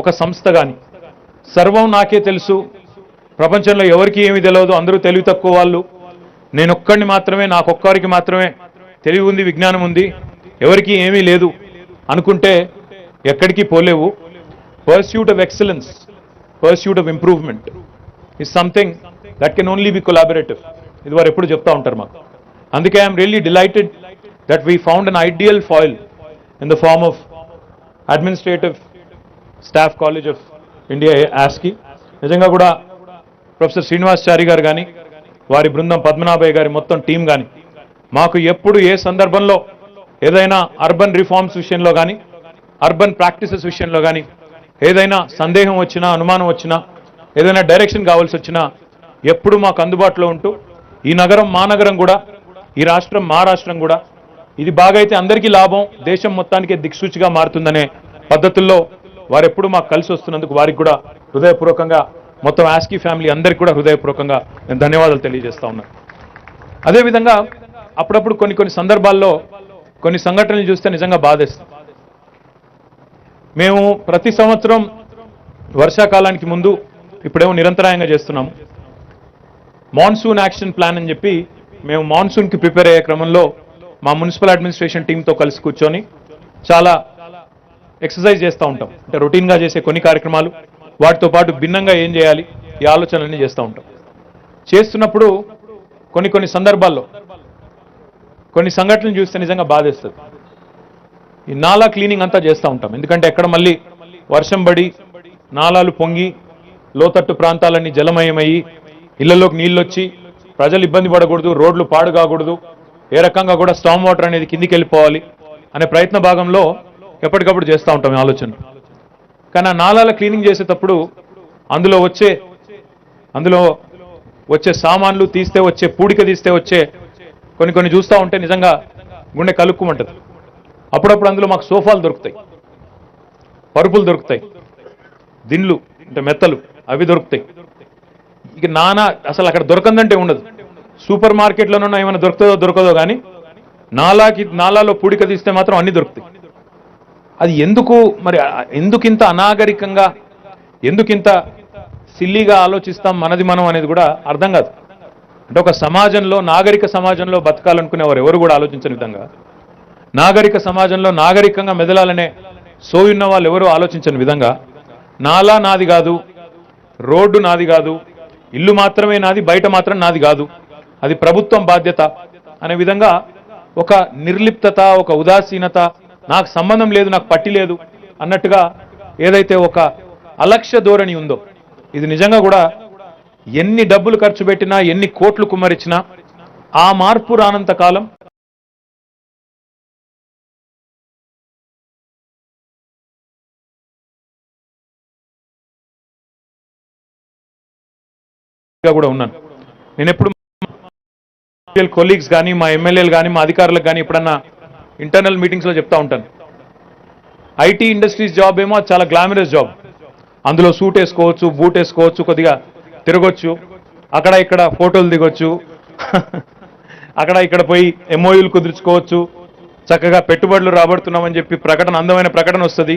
ఒక సంస్థ కానీ సర్వం నాకే తెలుసు, ప్రపంచంలో ఎవరికి ఏమీ తెలియదు, అందరూ తెలివి తక్కువ వాళ్ళు, నేనొక్కడిని మాత్రమే, నాకొక్కరికి మాత్రమే తెలివి ఉంది, విజ్ఞానం ఉంది, ఎవరికి ఏమీ లేదు అనుకుంటే ఎక్కడికి పోలేవు. Pursuit of excellence, pursuit of improvement is something that can only be collaborative. ఇది వారు ఎప్పుడు చెప్తా ఉంటారు మాకు. అందుకే I'm really delighted that we found an ideal foil in the form of administrative staff college of India ASCI. నిజంగా కూడా professor Srinivasachari గారు కానీ వారి బృందం పద్మనాభయ్య గారి మొత్తం టీం కానీ మాకు ఎప్పుడు ఏ సందర్భంలో ఏదైనా అర్బన్ రిఫార్మ్స్ విషయంలో కానీ అర్బన్ ప్రాక్టీసెస్ విషయంలో కానీ ఏదైనా సందేహం వచ్చినా అనుమానం వచ్చినా ఏదైనా డైరెక్షన్ కావాల్సి వచ్చినా ఎప్పుడు మాకు అందుబాటులో ఉంటూ ఈ నగరం మా నగరం కూడా ఈ రాష్ట్రం మా రాష్ట్రం కూడా ఇది బాగైతే అందరికీ లాభం, దేశం మొత్తానికి దిక్సూచిగా మారుతుందనే పద్ధతుల్లో వారు ఎప్పుడు మాకు కలిసి వస్తున్నందుకు వారికి కూడా హృదయపూర్వకంగా మొత్తం ఆస్కీ ఫ్యామిలీ అందరికీ కూడా హృదయపూర్వకంగా నేను ధన్యవాదాలు తెలియజేస్తా ఉన్నాను. అదేవిధంగా అప్పుడప్పుడు కొన్ని సందర్భాల్లో కొన్ని సంఘటనలు చూస్తే నిజంగా బాధేస్తుంది. మేము ప్రతి సంవత్సరం వర్షాకాలానికి ముందు ఇప్పుడేమో నిరంతరాయంగా చేస్తున్నాము మాన్సూన్ యాక్షన్ ప్లాన్ అని చెప్పి మేము మాన్సూన్కి ప్రిపేర్ అయ్యే క్రమంలో మా మున్సిపల్ అడ్మినిస్ట్రేషన్ టీంతో కలిసి కూర్చొని చాలా ఎక్సర్సైజ్ చేస్తూ ఉంటాం. అంటే రొటీన్గా చేసే కొన్ని కార్యక్రమాలు వాటితో పాటు భిన్నంగా ఏం చేయాలి ఈ ఆలోచనలన్నీ చేస్తూ ఉంటాం. చేస్తున్నప్పుడు కొన్ని సందర్భాల్లో కొన్ని సంఘటనలు చూస్తే నిజంగా బాధేస్తుంది. ఈ నాలా క్లీనింగ్ అంతా చేస్తూ ఉంటాం. ఎందుకంటే ఎక్కడ మళ్ళీ వర్షం పడి నాలాలు పొంగి లోతట్టు ప్రాంతాలన్నీ జలమయమయ్యి ఇళ్లలోకి నీళ్ళు వచ్చి ప్రజలు ఇబ్బంది పడకూడదు, రోడ్లు పాడు కాకూడదు, ఏ రకంగా కూడా స్టామ్ వాటర్ అనేది కిందికి వెళ్ళిపోవాలి అనే ప్రయత్న భాగంలో ఎప్పటికప్పుడు చేస్తూ ఉంటాం ఆలోచన. కానీ ఆ నాలాల క్లీనింగ్ చేసేటప్పుడు అందులో వచ్చే సామాన్లు తీస్తే వచ్చే పూడిక తీస్తే వచ్చే కొన్ని చూస్తూ ఉంటే నిజంగా గుండె కలుక్కుమంటది. అప్పుడప్పుడు అందులో మాకు సోఫాలు దొరుకుతాయి, పరుపులు దొరుకుతాయి, దిండ్లు అంటే మెత్తలు అవి దొరుకుతాయి. ఇక అసలు అక్కడ దొరకందంటే ఉండదు. సూపర్ మార్కెట్లోనూ ఏమైనా దొరకదో కానీ నాలాలో పూడిక తీస్తే మాత్రం అన్ని దొరుకుతాయి. అది ఎందుకింత అనాగరికంగా ఎందుకింత సిల్లీగా ఆలోచిస్తాం మనది మనం అనేది కూడా అర్థం కాదు. అంటే ఒక సమాజంలో నాగరిక సమాజంలో బతకాలనుకునేవారు ఎవరు కూడా ఆలోచించని విధంగా, నాగరిక సమాజంలో నాగరికంగా మెదలాలనే సోయున్న వాళ్ళు ఎవరు ఆలోచించని విధంగా నాలా నాది కాదు, రోడ్డు నాది కాదు, ఇల్లు మాత్రమే నాది, బయట మాత్రం నాది కాదు, అది ప్రభుత్వం బాధ్యత అనే విధంగా ఒక నిర్లిప్తత, ఒక ఉదాసీనత, నాకు సంబంధం లేదు, నాకు పట్టి లేదు అన్నట్టుగా ఏదైతే ఒక అలక్ష్య ధోరణి ఉందో ఇది నిజంగా కూడా ఎన్ని డబ్బులు ఖర్చు పెట్టినా ఎన్ని కోట్లు కుమ్మరించినా ఆ మార్పు రానంత కాలం కూడా ఉన్నాను. నేను ఎప్పుడు కొలీగ్స్ కానీ మా ఎమ్మెల్యేలు కానీ మా అధికారులకు కానీ ఎప్పుడన్నా ఇంటర్నల్ మీటింగ్స్లో చెప్తా ఉంటాను, ఐటీ ఇండస్ట్రీస్ జాబ్ ఏమో చాలా గ్లామరస్ జాబ్. అందులో సూట్ వేసుకోవచ్చు, బూట్ వేసుకోవచ్చు, కొద్దిగా తిరగొచ్చు, అక్కడ ఇక్కడ ఫోటోలు దిగొచ్చు, అక్కడ ఇక్కడ పోయి ఎంఓయూలు కుదుర్చుకోవచ్చు, చక్కగా పెట్టుబడులు రాబడుతున్నామని చెప్పి అందమైన ప్రకటన వస్తుంది,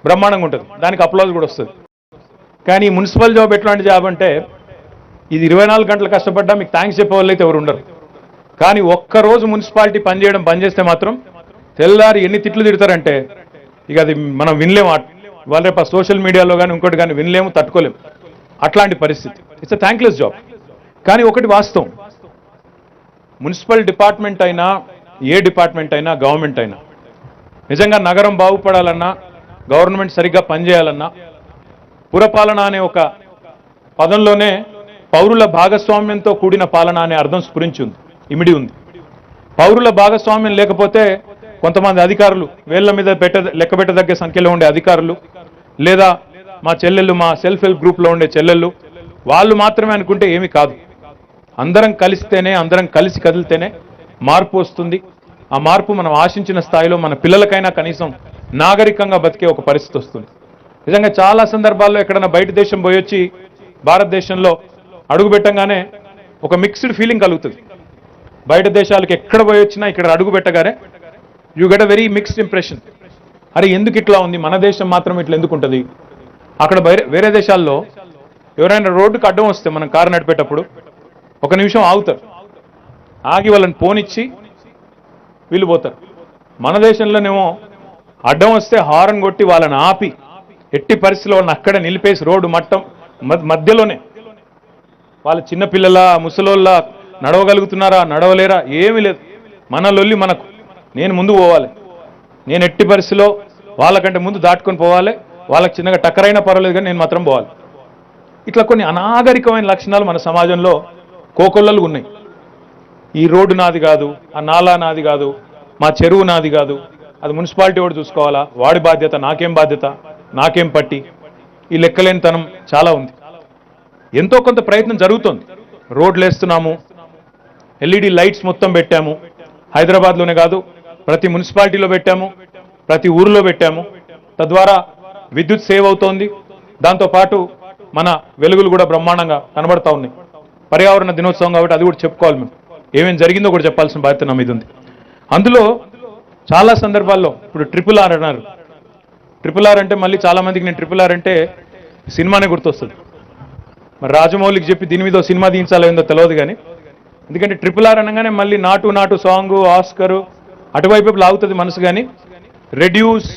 బ్రహ్మాండంగా ఉంటుంది, దానికి అప్లాజ్ కూడా వస్తుంది. కానీ మున్సిపల్ జాబ్ ఎట్లాంటి జాబ్ అంటే ఇది 24 గంటలు కష్టపడ్డా మీకు థ్యాంక్స్ చెప్పే వాళ్ళు అయితే ఎవరు ఉండరు. కానీ ఒక్కరోజు మున్సిపాలిటీ బంద్ చేస్తే మాత్రం తెల్లారి ఎన్ని తిట్లు తిడతారంటే ఇక అది మనం వినలేము. వాళ్ళ రేపు సోషల్ మీడియాలో కానీ ఇంకోటి కానీ వినలేము, తట్టుకోలేము, అట్లాంటి పరిస్థితి. It's a thankless job. కానీ ఒకటి వాస్తవం, మున్సిపల్ డిపార్ట్మెంట్ అయినా ఏ డిపార్ట్మెంట్ అయినా గవర్నమెంట్ అయినా నిజంగా నగరం బాగుపడాలన్నా గవర్నమెంట్ సరిగ్గా పనిచేయాలన్నా పురపాలన అనే ఒక పదంలోనే పౌరుల భాగస్వామ్యంతో కూడిన పాలన అనే అర్థం ఇమిడి ఉంది. పౌరుల భాగస్వామ్యం లేకపోతే కొంతమంది అధికారులు వేళ్ల మీద లెక్క పెట్టదగ్గ సంఖ్యలో ఉండే అధికారులు లేదా మా చెల్లెళ్ళు, మా సెల్ఫ్ హెల్ప్ గ్రూప్లో ఉండే చెల్లెళ్ళు వాళ్ళు మాత్రమే అనుకుంటే ఏమీ కాదు. అందరం కలిస్తేనే, అందరం కలిసి కదిలితేనే మార్పు వస్తుంది. ఆ మార్పు మనం ఆశించిన స్థాయిలో మన పిల్లలకైనా కనీసం నాగరికంగా బతికే ఒక పరిస్థితి వస్తుంది. నిజంగా చాలా సందర్భాల్లో ఎక్కడైనా బయట దేశం పోయొచ్చి భారతదేశంలో అడుగు పెట్టంగానే ఒక మిక్స్డ్ ఫీలింగ్ కలుగుతుంది. బయట దేశాలకు ఎక్కడ పోయొచ్చినా ఇక్కడ అడుగు పెట్టగానే you get a very mixed impression. అరే ఎందుకు ఇట్లా ఉంది, మన దేశం మాత్రం ఇట్లా ఎందుకు ఉంటుంది? అక్కడ వేరే దేశాల్లో ఎవరైనా రోడ్డుకు అడ్డం వస్తే మనం కారు నడిపేటప్పుడు ఒక నిమిషం ఆగుతారు, ఆగి వాళ్ళని పోనిచ్చి వీళ్ళు పోతారు. మన దేశంలోనేమో అడ్డం వస్తే హారన్ కొట్టి వాళ్ళని ఆపి ఎట్టి పరిస్థితిలో వాళ్ళని అక్కడే నిలిపేసి రోడ్డు మట్టం మధ్యలోనే వాళ్ళ చిన్నపిల్లల ముసలోళ్ళ నడవగలుగుతున్నారా నడవలేరా ఏమీ లేదు. మన లొల్లి మనకు, నేను ముందు పోవాలి, నేను ఎట్టి పరిస్థితిలో వాళ్ళకంటే ముందు దాటుకొని పోవాలి, వాళ్ళకి చిన్నగా టక్కరైనా పర్వాలేదు కానీ నేను మాత్రం పోవాలి. ఇట్లా కొన్ని అనాగరికమైన లక్షణాలు మన సమాజంలో కోకొల్లలు ఉన్నాయి. ఈ రోడ్డు నాది కాదు, ఆ నాలా నాది కాదు, మా చెరువు నాది కాదు, అది మున్సిపాలిటీ వాడు చూసుకోవాలా, వాడి బాధ్యత, నాకేం బాధ్యత, నాకేం పట్టి, ఈ లెక్కలేనితనం చాలా ఉంది. ఎంతో కొంత ప్రయత్నం జరుగుతుంది. రోడ్లు వేస్తున్నాము, ఎల్ఈడి లైట్స్ మొత్తం పెట్టాము, హైదరాబాద్లోనే కాదు ప్రతి మున్సిపాలిటీలో పెట్టాము, ప్రతి ఊరిలో పెట్టాము. తద్వారా విద్యుత్ సేవ్ అవుతోంది. దాంతోపాటు మన వెలుగులు కూడా బ్రహ్మాండంగా కనబడతా ఉన్నాయి. పర్యావరణ దినోత్సవం కాబట్టి అది కూడా చెప్పుకోవాలి. మేము ఏమేం జరిగిందో కూడా చెప్పాల్సిన బాధ్యత నా మీద ఉంది. అందులో చాలా సందర్భాల్లో ఇప్పుడు RRR అన్నారు. RRR అంటే మళ్ళీ చాలా మందికి నేను RRR అంటే సినిమానే గుర్తొస్తుంది. మరి రాజమౌళికి చెప్పి దీని మీద సినిమా తీయించాలో ఏందో తెలియదు కానీ, ఎందుకంటే RRR అనగానే మళ్ళీ నాటు సాంగ్, ఆస్కరు అటువైపు లాగుతుంది మనసు. కానీ రెడ్యూస్,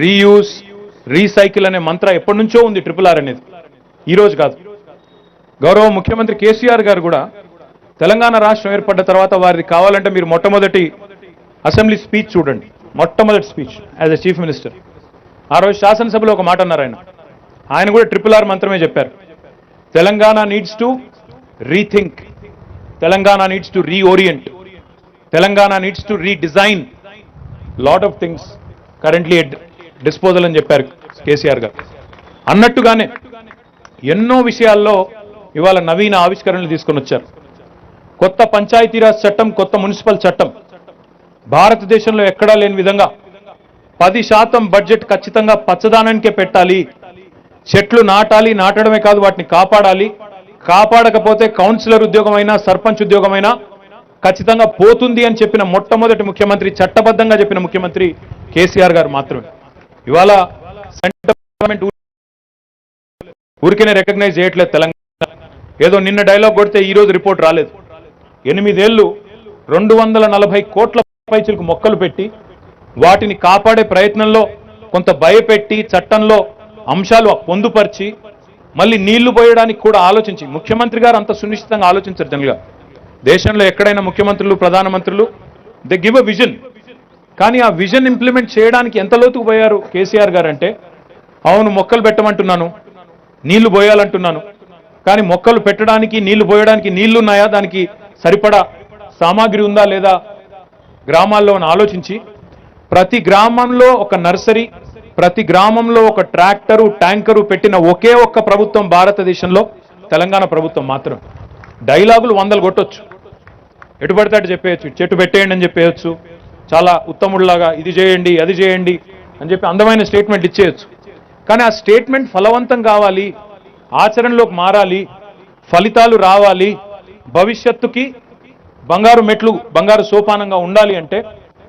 రీయూస్, రీసైకిల్ అనే మంత్ర ఎప్పటి నుంచో ఉంది. RRR అనేది ఈరోజు కాదు. గౌరవ ముఖ్యమంత్రి కేసీఆర్ గారు కూడా తెలంగాణ రాష్ట్రం ఏర్పడ్డ తర్వాత వారిది కావాలంటే మీరు మొట్టమొదటి అసెంబ్లీ స్పీచ్ చూడండి, మొట్టమొదటి speech as a chief minister. ఆ రోజు శాసనసభలో ఒక మాట అన్నారు ఆయన కూడా RRR మంత్రమే చెప్పారు. Telangana needs to rethink, Telangana needs to reorient, Telangana needs to redesign lot of things currently at disposal అని చెప్పారు కేసీఆర్ గారు. అన్నట్టుగానే ఎన్నో విషయాల్లో ఇవాళ నవీన ఆవిష్కరణలు తీసుకొని వచ్చారు. కొత్త పంచాయతీరాజ్ చట్టం, కొత్త మున్సిపల్ చట్టం, భారతదేశంలో ఎక్కడా లేని విధంగా 10% బడ్జెట్ ఖచ్చితంగా పచ్చదనానికే పెట్టాలి, చెట్లు నాటాలి, నాటడమే కాదు వాటిని కాపాడాలి, కాపాడకపోతే కౌన్సిలర్ ఉద్యోగమైనా సర్పంచ్ ఉద్యోగమైనా ఖచ్చితంగా పోతుంది అని చెప్పిన మొట్టమొదటి ముఖ్యమంత్రి, చట్టబద్ధంగా చెప్పిన ముఖ్యమంత్రి కేసీఆర్ గారు మాత్రమే. ఇవాళ సెంట్రల్ గవర్నమెంట్ ఊరికేనే రికగ్నైజ్ చేయట్లేదు తెలంగాణ. ఏదో నిన్న డైలాగ్ కొడితే ఈ రోజు రిపోర్ట్ రాలేదు. 8 ఏళ్లు 240 కోట్ల పైచలకు మొక్కలు పెట్టి వాటిని కాపాడే ప్రయత్నంలో కొంత భయపెట్టి చట్టంలో అంశాలు పొందుపరిచి మళ్ళీ నీళ్లు పోయడానికి కూడా ఆలోచించి, ముఖ్యమంత్రి గారు అంత సునిశ్చితంగా ఆలోచించారు. జనరల్గా దేశంలో ఎక్కడైనా ముఖ్యమంత్రులు, ప్రధానమంత్రులు దే గివ్ అ విజన్, కానీ ఆ విజన్ ఇంప్లిమెంట్ చేయడానికి ఎంత లోతుకు పోయారు కేసీఆర్ గారు అంటే, అవును మొక్కలు పెట్టమంటున్నాను, నీళ్లు పోయాలంటున్నాను, కానీ మొక్కలు పెట్టడానికి నీళ్లు పోయడానికి నీళ్లు ఉన్నాయా, దానికి సరిపడా సామాగ్రి ఉందా లేదా గ్రామాల్లో ఆలోచించి ప్రతి గ్రామంలో ఒక నర్సరీ, ప్రతి గ్రామంలో ఒక ట్రాక్టరు, ట్యాంకరు పెట్టిన ఒకే ఒక్క ప్రభుత్వం భారతదేశంలో తెలంగాణ ప్రభుత్వం మాత్రం. డైలాగులు 100 కొట్టొచ్చు, ఎటు పడితే అటు చెప్పేయచ్చు, చెట్టు పెట్టేయండి అని చెప్పేయచ్చు, చాలా ఉత్తముడిలాగా ఇది చేయండి అది చేయండి అని చెప్పి అందమైన స్టేట్మెంట్ ఇచ్చేయచ్చు. కానీ ఆ స్టేట్మెంట్ ఫలవంతం కావాలి, ఆచరణలోకి మారాలి, ఫలితాలు రావాలి, భవిష్యత్తుకి బంగారు మెట్లు, బంగారు సోపానంగా ఉండాలి అంటే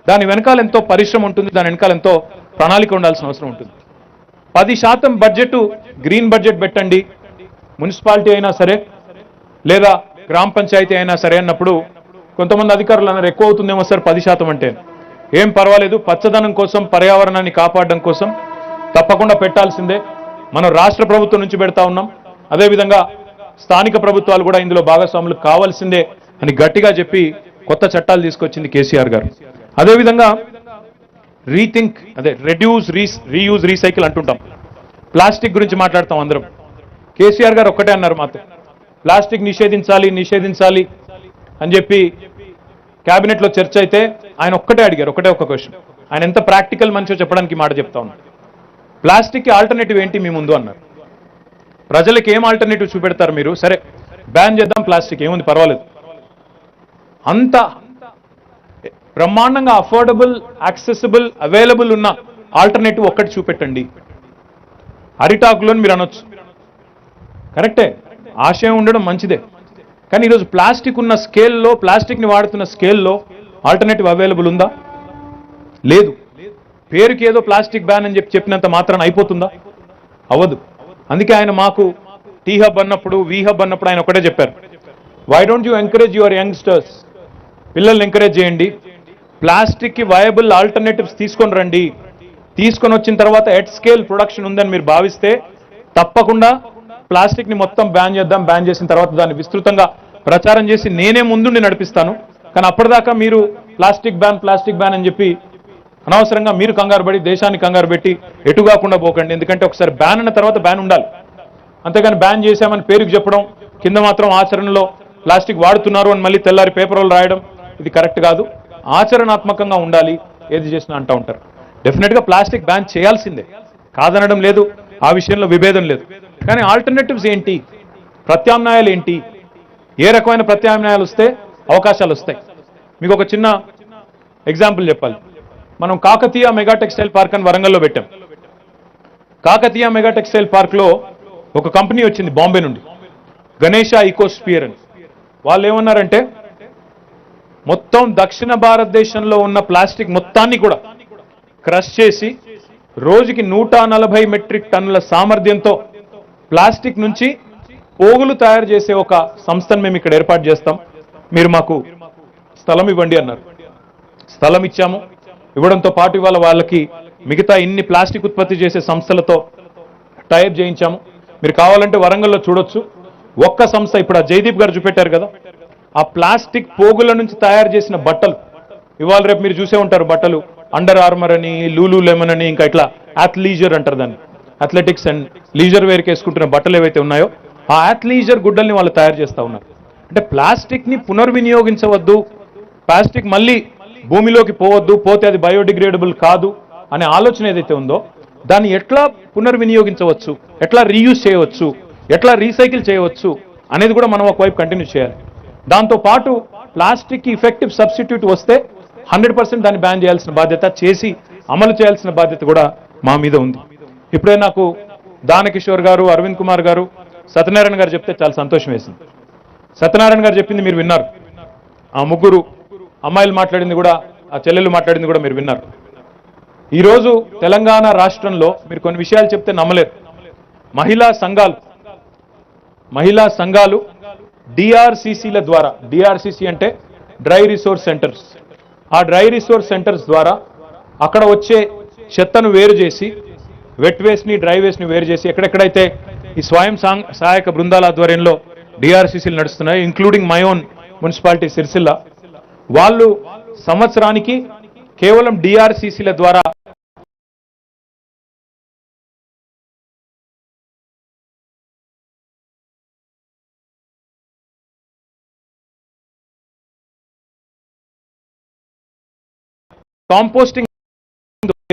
దాని వెనకాల ఎంతో పరిశ్రమ ఉంటుంది, దాని వెనకాల ఎంతో ప్రణాళిక ఉండాల్సిన అవసరం ఉంటుంది. 10% బడ్జెట్ గ్రీన్ బడ్జెట్ పెట్టండి, మున్సిపాలిటీ అయినా సరే లేదా గ్రామ పంచాయతీ అయినా సరే అన్నప్పుడు కొంతమంది అధికారులు అన్నారు ఎక్కువ అవుతుందేమో సార్ 10% అంటే. ఏం పర్వాలేదు, పచ్చదనం కోసం, పర్యావరణాన్ని కాపాడడం కోసం తప్పకుండా పెట్టాల్సిందే. మనం రాష్ట్ర ప్రభుత్వం నుంచి పెడతా ఉన్నాం, అదేవిధంగా స్థానిక ప్రభుత్వాలు కూడా ఇందులో భాగస్వాములు కావాల్సిందే అని గట్టిగా చెప్పి కొత్త చట్టాలు తీసుకొచ్చింది కేసీఆర్ గారు. అదేవిధంగా రీథింక్, అదే రెడ్యూస్, రీయూజ్, రీసైకిల్ అంటుంటాం. ప్లాస్టిక్ గురించి మాట్లాడతాం అందరం. కేసీఆర్ గారు ఒక్కటే అన్నారు మాత్రం, ప్లాస్టిక్ నిషేధించాలి నిషేధించాలి అని చెప్పి క్యాబినెట్లో చర్చ అయితే ఆయన ఒక్కటే అడిగారు, ఒకటే ఒక్క క్వశ్చన్. ఆయన ఎంత ప్రాక్టికల్ మనిషో చెప్పడానికి మాట చెప్తా ఉన్నారు. ప్లాస్టిక్కి ఆల్టర్నేటివ్ ఏంటి మీ ముందు అన్నారు. ప్రజలకు ఏం ఆల్టర్నేటివ్ చూపెడతారు మీరు? సరే బ్యాన్ చేద్దాం ప్లాస్టిక్, ఏముంది పర్వాలేదు. అంత బ్రహ్మాండంగా అఫోర్డబుల్, యాక్సెసిబుల్, అవైలబుల్ ఉన్న ఆల్టర్నేటివ్ ఒక్కటి చూపెట్టండి. అరిటాకులో మీరు అనొచ్చు, కరెక్టే, ఆశయం ఉండడం మంచిదే. కానీ ఈరోజు ప్లాస్టిక్ ఉన్న స్కేల్లో, ప్లాస్టిక్ని వాడుతున్న స్కేల్లో ఆల్టర్నేటివ్ అవైలబుల్ ఉందా? లేదు. పేరుకి ఏదో ప్లాస్టిక్ బ్యాన్ అని చెప్పినంత మాత్రాన అయిపోతుందా? అవ్వదు. అందుకే ఆయన మాకు టీ హబ్ అన్నప్పుడు, వి హబ్ అన్నప్పుడు ఆయన ఒకటే చెప్పారు, why don't you encourage your youngsters, పిల్లల్ని ఎంకరేజ్ చేయండి, ప్లాస్టిక్కి వయబుల్ ఆల్టర్నేటివ్స్ తీసుకొని రండి, తీసుకొని వచ్చిన తర్వాత ఎట్ స్కేల్ ప్రొడక్షన్ ఉందని మీరు భావిస్తే తప్పకుండా ప్లాస్టిక్ని మొత్తం బ్యాన్ చేద్దాం. బ్యాన్ చేసిన తర్వాత దాన్ని విస్తృతంగా ప్రచారం చేసి నేనే ముందుండి నడిపిస్తాను. కానీ అప్పటిదాకా మీరు ప్లాస్టిక్ బ్యాన్ అని చెప్పి అనవసరంగా మీరు కంగారు పడి దేశాన్ని కంగారు పెట్టి ఎటు కాకుండా పోకండి. ఎందుకంటే ఒకసారి బ్యాన్ అన్న తర్వాత బ్యాన్ ఉండాలి. అంతేగాని బ్యాన్ చేశామని పేరుకు చెప్పడం, కింద మాత్రం ఆచరణలో ప్లాస్టిక్ వాడుతున్నారు అని మళ్ళీ తెల్లారి పేపర్లు రాయడం ఇది కరెక్ట్ కాదు. ఆచరణాత్మకంగా ఉండాలి. ఏది చేసినా అంటూ ఉంటారు. డెఫినెట్గా ప్లాస్టిక్ బ్యాన్ చేయాల్సిందే, కాదనడం లేదు, ఆ విషయంలో విభేదం లేదు. కానీ ఆల్టర్నేటివ్స్ ఏంటి, ప్రత్యామ్నాయాలు ఏంటి, ఏ రకమైన ప్రత్యామ్నాయాలు వస్తే అవకాశాలు వస్తాయి? మీకు ఒక చిన్న ఎగ్జాంపుల్ చెప్పాలి. మనం కాకతీయ మెగా టెక్స్టైల్ పార్క్ అని వరంగల్లో పెట్టాం. కాకతీయ మెగా టెక్స్టైల్ పార్క్లో ఒక కంపెనీ వచ్చింది బాంబే నుండి, గణేష ఈకోస్పియర్ అని. వాళ్ళు ఏమన్నారంటే మొత్తం దక్షిణ భారతదేశంలో ఉన్న ప్లాస్టిక్ మొత్తాన్ని కూడా క్రష్ చేసి రోజుకి 140 మెట్రిక్ టన్నుల సామర్థ్యంతో ప్లాస్టిక్ నుంచి పోగులు తయారు చేసే ఒక సంస్థను మేము ఇక్కడ ఏర్పాటు చేస్తాం, మీరు మాకు స్థలం ఇవ్వండి అన్నారు. స్థలం ఇచ్చాము. ఇవ్వడంతో పాటు ఇవాళ వాళ్ళకి మిగతా ఇన్ని ప్లాస్టిక్ ఉత్పత్తి చేసే సంస్థలతో టైప్ చేయించాము. మీరు కావాలంటే వరంగల్లో చూడొచ్చు. ఒక్క సంస్థ ఇప్పుడు ఆ జయదీప్ గారు చూపెట్టారు కదా, ఆ ప్లాస్టిక్ పోగుల నుంచి తయారు చేసిన బట్టలు ఇవాళ రేపు మీరు చూసే ఉంటారు. బట్టలు అండర్ ఆర్మర్ అని, లూలు లెమన్ అని, ఇంకా ఇట్లా అథ్లీజర్ అంటారు దాన్ని, అథ్లెటిక్స్ అండ్ లీజర్ వేర్కి వేసుకుంటున్న బట్టలు ఏవైతే ఉన్నాయో ఆ అథ్లీజర్ గుడ్డల్ని వాళ్ళు తయారు చేస్తూ ఉన్నారు. అంటే ప్లాస్టిక్ని పునర్వినియోగించవద్దు, ప్లాస్టిక్ మళ్ళీ భూమిలోకి పోవద్దు, పోతే అది బయోడిగ్రేడబుల్ కాదు అనే ఆలోచన ఏదైతే ఉందో దాన్ని ఎట్లా పునర్వినియోగించవచ్చు, ఎట్లా రీయూజ్ చేయవచ్చు, ఎట్లా రీసైకిల్ చేయవచ్చు అనేది కూడా మనం ఒకవైపు కంటిన్యూ చేయాలి. దాంతోపాటు ప్లాస్టిక్కి ఇఫెక్టివ్ సబ్స్టిట్యూట్ వస్తే 100% దాన్ని బ్యాన్ చేయాల్సిన బాధ్యత, చేసి అమలు చేయాల్సిన బాధ్యత కూడా మా మీద ఉంది. ఇప్పుడే నాకు దానకిషోర్ గారు, అరవింద్ కుమార్ గారు, సత్యనారాయణ గారు చెప్తే చాలా సంతోషం వేసింది. సత్యనారాయణ గారు చెప్పింది మీరు విన్నారు, ఆ ముగ్గురు అమ్మాయిలు మాట్లాడింది కూడా, ఆ చెల్లెళ్ళు మాట్లాడింది కూడా మీరు విన్నారు. ఈరోజు తెలంగాణ రాష్ట్రంలో మీరు కొన్ని విషయాలు చెప్తే నమ్మలేరు. మహిళా సంఘాలు డిఆర్సీసీల ద్వారా, డిఆర్సీసీ అంటే డ్రై రిసోర్స్ సెంటర్స్, ఆ డ్రై రిసోర్స్ సెంటర్స్ ద్వారా అక్కడ వచ్చే చెత్తను వేరు చేసి, వెట్ వేస్ట్ని డ్రై వేస్ట్ని వేరు చేసి, ఎక్కడెక్కడైతే ఈ స్వయం సహాయక బృందాల ఆధ్వర్యంలో డిఆర్సీసీలు నడుస్తున్నాయి, including my own municipality Sircilla, వాళ్ళు సంవత్సరానికి కేవలం డిఆర్సీసీల ద్వారా కాంపోస్టింగ్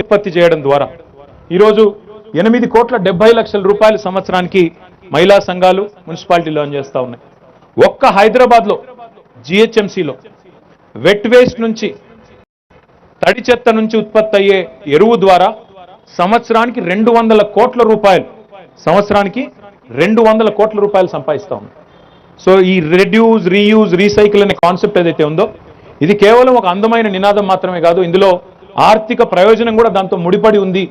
ఉత్పత్తి చేయడం ద్వారా ఈరోజు 8,70,00,000 రూపాయలు సంవత్సరానికి మహిళా సంఘాలు మున్సిపాలిటీలో చేస్తూ ఉన్నాయి. ఒక్క హైదరాబాద్లో జిహెచ్ఎంసీలో వెట్ వేస్ట్ నుంచి, తడి చెత్త నుంచి ఉత్పత్తి అయ్యే ఎరువు ద్వారా సంవత్సరానికి 200 కోట్ల రూపాయలు, సంవత్సరానికి 200 కోట్ల రూపాయలు సంపాదిస్తూ ఉన్నాయి. సో ఈ రెడ్యూస్, రీయూజ్, రీసైకిల్ అనే కాన్సెప్ట్ ఏదైతే ఉందో ఇది కేవలం ఒక అందమైన నినాదం మాత్రమే కాదు, ఇందులో ఆర్థిక ప్రయోజనం కూడా దాంతో ముడిపడి ఉంది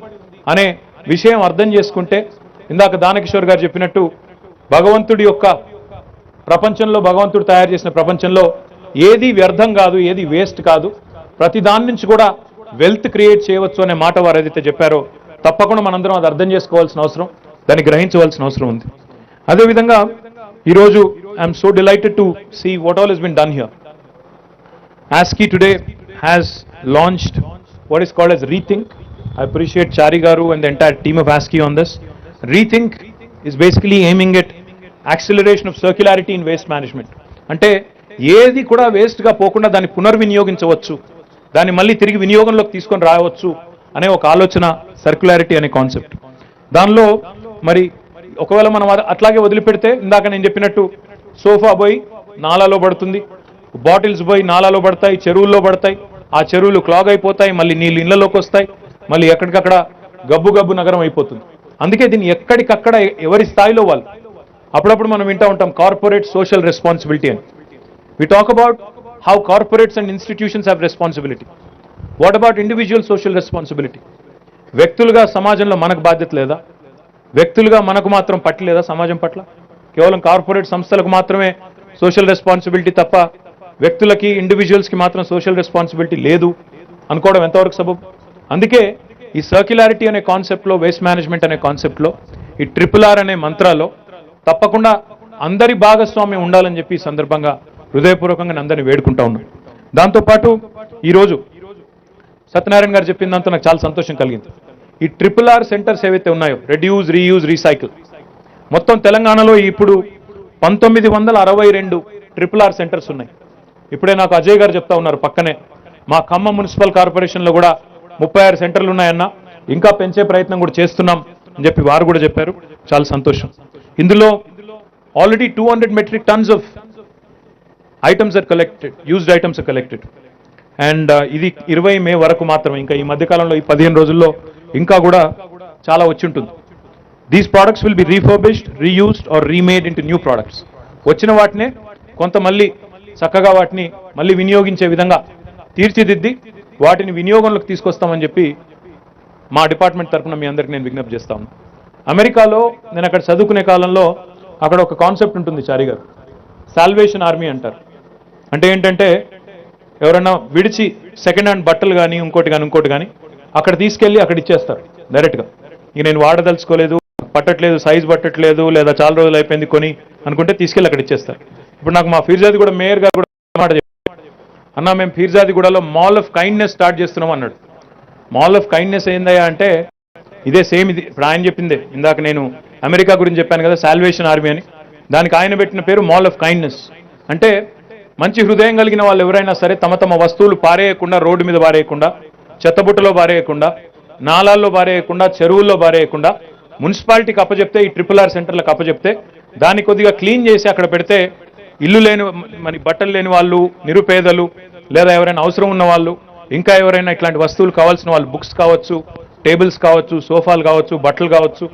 అనే విషయం అర్థం చేసుకుంటే, ఇందాక దానకిషోర్ గారు చెప్పినట్టు భగవంతుడి యొక్క ప్రపంచంలో, భగవంతుడు తయారు చేసిన ప్రపంచంలో ఏది వ్యర్థం కాదు, ఏది వేస్ట్ కాదు, ప్రతి దాని నుంచి కూడా వెల్త్ క్రియేట్ చేయవచ్చు అనే మాట వారు ఏదైతే చెప్పారో తప్పకుండా మనందరం అది అర్థం చేసుకోవాల్సిన అవసరం, దాన్ని గ్రహించవలసిన అవసరం ఉంది. అదేవిధంగా ఈరోజు I'm so delighted to see what all has been done here. ASCII today has launched what is called as Rethink. I appreciate Chari Garu and the entire team of ASCII on this. Rethink is basically aiming at acceleration of circularity in waste management. అంటే ఏది కూడా వేస్ట్గా పోకుండా దాన్ని పునర్వినియోగించవచ్చు, దాన్ని మళ్ళీ తిరిగి వినియోగంలోకి తీసుకొని రావచ్చు అనే ఒక ఆలోచన, సర్క్యులారిటీ అనే కాన్సెప్ట్. దానిలో మరి ఒకవేళ మనం అట్లాగే వదిలిపెడితే, ఇందాక నేను చెప్పినట్టు సోఫా పోయి నాలాలో పడుతుంది, బాటిల్స్ పోయి నాలాలో పడతాయి, చెరువుల్లో పడతాయి, ఆ చెరువులు క్లాగ్ అయిపోతాయి, మళ్ళీ నీళ్ళు ఇళ్లలోకి వస్తాయి, మళ్ళీ ఎక్కడికక్కడ గబ్బు నగరం అయిపోతుంది. అందుకే దీన్ని ఎక్కడికక్కడ ఎవరి స్థాయిలో వాళ్ళు, అప్పుడప్పుడు మనం వింటూ ఉంటాం కార్పొరేట్ సోషల్ రెస్పాన్సిబిలిటీ అని. We talk about how corporates and institutions have responsibility. What about individual social responsibility? వ్యక్తులుగా సమాజంలో మనకు బాధ్యత లేదా? వ్యక్తులుగా మనకు మాత్రం పట్ల లేదా సమాజం పట్ల? కేవలం కార్పొరేట్ సంస్థలకు మాత్రమే సోషల్ రెస్పాన్సిబిలిటీ తప్ప వ్యక్తులకి ఇండివిజువల్స్కి మాత్రం సోషల్ రెస్పాన్సిబిలిటీ లేదు అనుకోవడం ఎంతవరకు సబబు? అందుకే ఈ సర్క్యులారిటీ అనే కాన్సెప్ట్లో, వేస్ట్ మేనేజ్మెంట్ అనే కాన్సెప్ట్లో, ఈ RRR అనే మంత్రాల్లో తప్పకుండా అందరి భాగస్వామ్యం ఉండాలని చెప్పి ఈ సందర్భంగా హృదయపూర్వకంగా నేను అందరినీ వేడుకుంటా ఉన్నాను. దాంతోపాటు ఈరోజు సత్యనారాయణ గారు చెప్పిన దాంతో నాకు చాలా సంతోషం కలిగింది. ఈ RRR సెంటర్స్ ఏవైతే ఉన్నాయో, రెడ్యూస్, రీయూజ్, రీసైకిల్, మొత్తం తెలంగాణలో ఇప్పుడు 1962 RRR సెంటర్స్ ఉన్నాయి. ఇప్పుడే నాకు అజయ్ గారు చెప్తా ఉన్నారు, పక్కనే మా ఖమ్మం మున్సిపల్ కార్పొరేషన్లో కూడా 36 సెంటర్లు ఉన్నాయన్న, ఇంకా పెంచే ప్రయత్నం కూడా చేస్తున్నాం అని చెప్పి వారు కూడా చెప్పారు. చాలా సంతోషం. ఇందులో already 200 metric tons of items are collected, used items are collected. And ఇది 20 మే వరకు మాత్రమే, ఇంకా ఈ మధ్యకాలంలో ఈ 15 రోజుల్లో ఇంకా కూడా చాలా వచ్చి ఉంటుంది. These products will be refurbished, reused or remade into new products. వచ్చిన వాటినే కొంత మళ్ళీ చక్కగా వాటిని మళ్ళీ వినియోగించే విధంగా తీర్చిదిద్ది వాటిని వినియోగంలోకి తీసుకొస్తామని చెప్పి మా డిపార్ట్మెంట్ తరఫున మీ అందరికీ నేను విజ్ఞప్తి చేస్తాను. అమెరికాలో నేను అక్కడ చదువుకునే కాలంలో అక్కడ ఒక కాన్సెప్ట్ ఉంటుంది చారి గారు, సాల్వేషన్ ఆర్మీ అంటారు. అంటే ఏంటంటే ఎవరైనా విడిచి సెకండ్ హ్యాండ్ బట్టలు కానీ ఇంకోటి కానీ అక్కడ తీసుకెళ్ళి అక్కడ ఇచ్చేస్తారు డైరెక్ట్గా. ఇక నేను వాడదలుచుకోలేదు, పట్టట్లేదు, సైజ్ పట్టట్లేదు, లేదా చాలా రోజులు అయిపోయింది కొని అనుకుంటే తీసుకెళ్ళి అక్కడ ఇచ్చేస్తారు. ఇప్పుడు నాకు మా ఫీర్జాదిగూడ మేయర్ గారు కూడా మాట చెప్పారు, అన్న మేము ఫీర్జాదిగూడలో మాల్ ఆఫ్ కైండ్నెస్ స్టార్ట్ చేస్తున్నాం అన్నాడు. మాల్ ఆఫ్ కైండ్నెస్ ఏందయ్యా అంటే ఇదే సేమ్, ఇది ఇప్పుడు ఆయన చెప్పిందే. ఇందాక నేను అమెరికా గురించి చెప్పాను కదా, సాల్వేషన్ ఆర్మీ అని, దానికి ఆయన పెట్టిన పేరు మాల్ ఆఫ్ కైండ్నెస్. అంటే మంచి హృదయం కలిగిన వాళ్ళు ఎవరైనా సరే తమ తమ వస్తువులు పారేయకుండా, రోడ్డు మీద పారేయకుండా, చెత్తబుట్టలో పారేయకుండా, నాలాల్లో పారేయకుండా, చెరువుల్లో పారేయకుండా మున్సిపాలిటీకి అప్పచెప్తే, ఈ RRR సెంటర్లకు అప్పచెప్తే దాన్ని కొద్దిగా క్లీన్ చేసి అక్కడ పెడితే ఇల్లు లేని, మరి బట్టలు లేని వాళ్ళు, నిరుపేదలు, లేదా ఎవరైనా అవసరం ఉన్న వాళ్ళు, ఇంకా ఎవరైనా ఇట్లాంటి వస్తువులు కావాల్సిన వాళ్ళు, బుక్స్ కావచ్చు, టేబుల్స్ కావచ్చు, సోఫాలు కావచ్చు, బట్టలు కావచ్చు,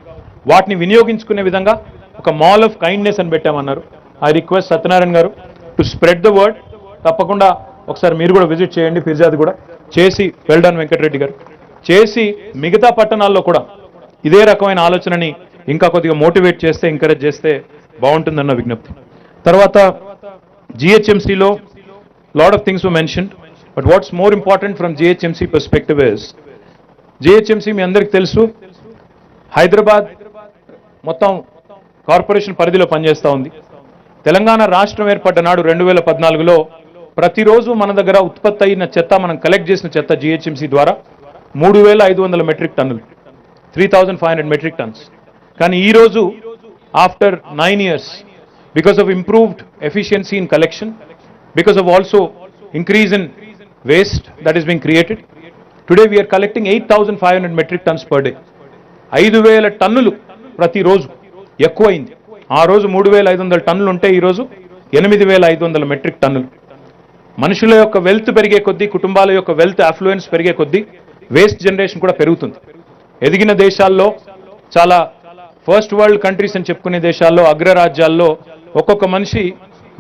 వాటిని వినియోగించుకునే విధంగా ఒక మాల్ ఆఫ్ కైండ్నెస్ అని పెట్టామన్నారు. ఐ రిక్వెస్ట్ సత్యనారాయణ గారు టు స్ప్రెడ్ ద వర్డ్. తప్పకుండా ఒకసారి మీరు కూడా విజిట్ చేయండి, ఫిర్జాది కూడా చేసి, వెల్ డన్ వెంకటరెడ్డి గారు, చేసి మిగతా పట్టణాల్లో కూడా ఇదే రకమైన ఆలోచనని ఇంకా కొద్దిగా మోటివేట్ చేస్తే, ఎంకరేజ్ చేస్తే బాగుంటుందన్న విజ్ఞప్తి. తర్వాత GHMCలో lot of things were mentioned, but what's more important from GHMC perspective is, GHMC మీ అందరికీ తెలుసు హైదరాబాద్ మొత్తం కార్పొరేషన్ పరిధిలో పనిచేస్తూ ఉంది. తెలంగాణ రాష్ట్రం ఏర్పడ్డ నాడు 2014లో ప్రతిరోజు మన దగ్గర ఉత్పత్తి అయిన చెత్త, మనం కలెక్ట్ చేసిన చెత్త GHMC ద్వారా 3500 మెట్రిక్ టన్నులు, 3500 మెట్రిక్ టన్స్. కానీ ఈరోజు after 9 years, because of improved efficiency in collection, because of also increase in waste that is being created, today we are collecting 8500 metric tons per day. 5000 టన్నులు ప్రతిరోజు ఎక్కువైంది. ఆ రోజు 3500 టన్నులు ఉంటే ఈరోజు 8500 మెట్రిక్ టన్నులు. మనుషుల యొక్క వెల్త్ పెరిగే కొద్దీ, కుటుంబాల యొక్క వెల్త్ అఫ్లుయెన్స్ పెరిగే కొద్దీ వేస్ట్ జనరేషన్ కూడా పెరుగుతుంది. ఎదిగిన దేశాల్లో, చాలా ఫస్ట్ వరల్డ్ కంట్రీస్ అని చెప్పుకునే దేశాల్లో, అగ్రరాజ్యాల్లో ఒక్కొక్క మనిషి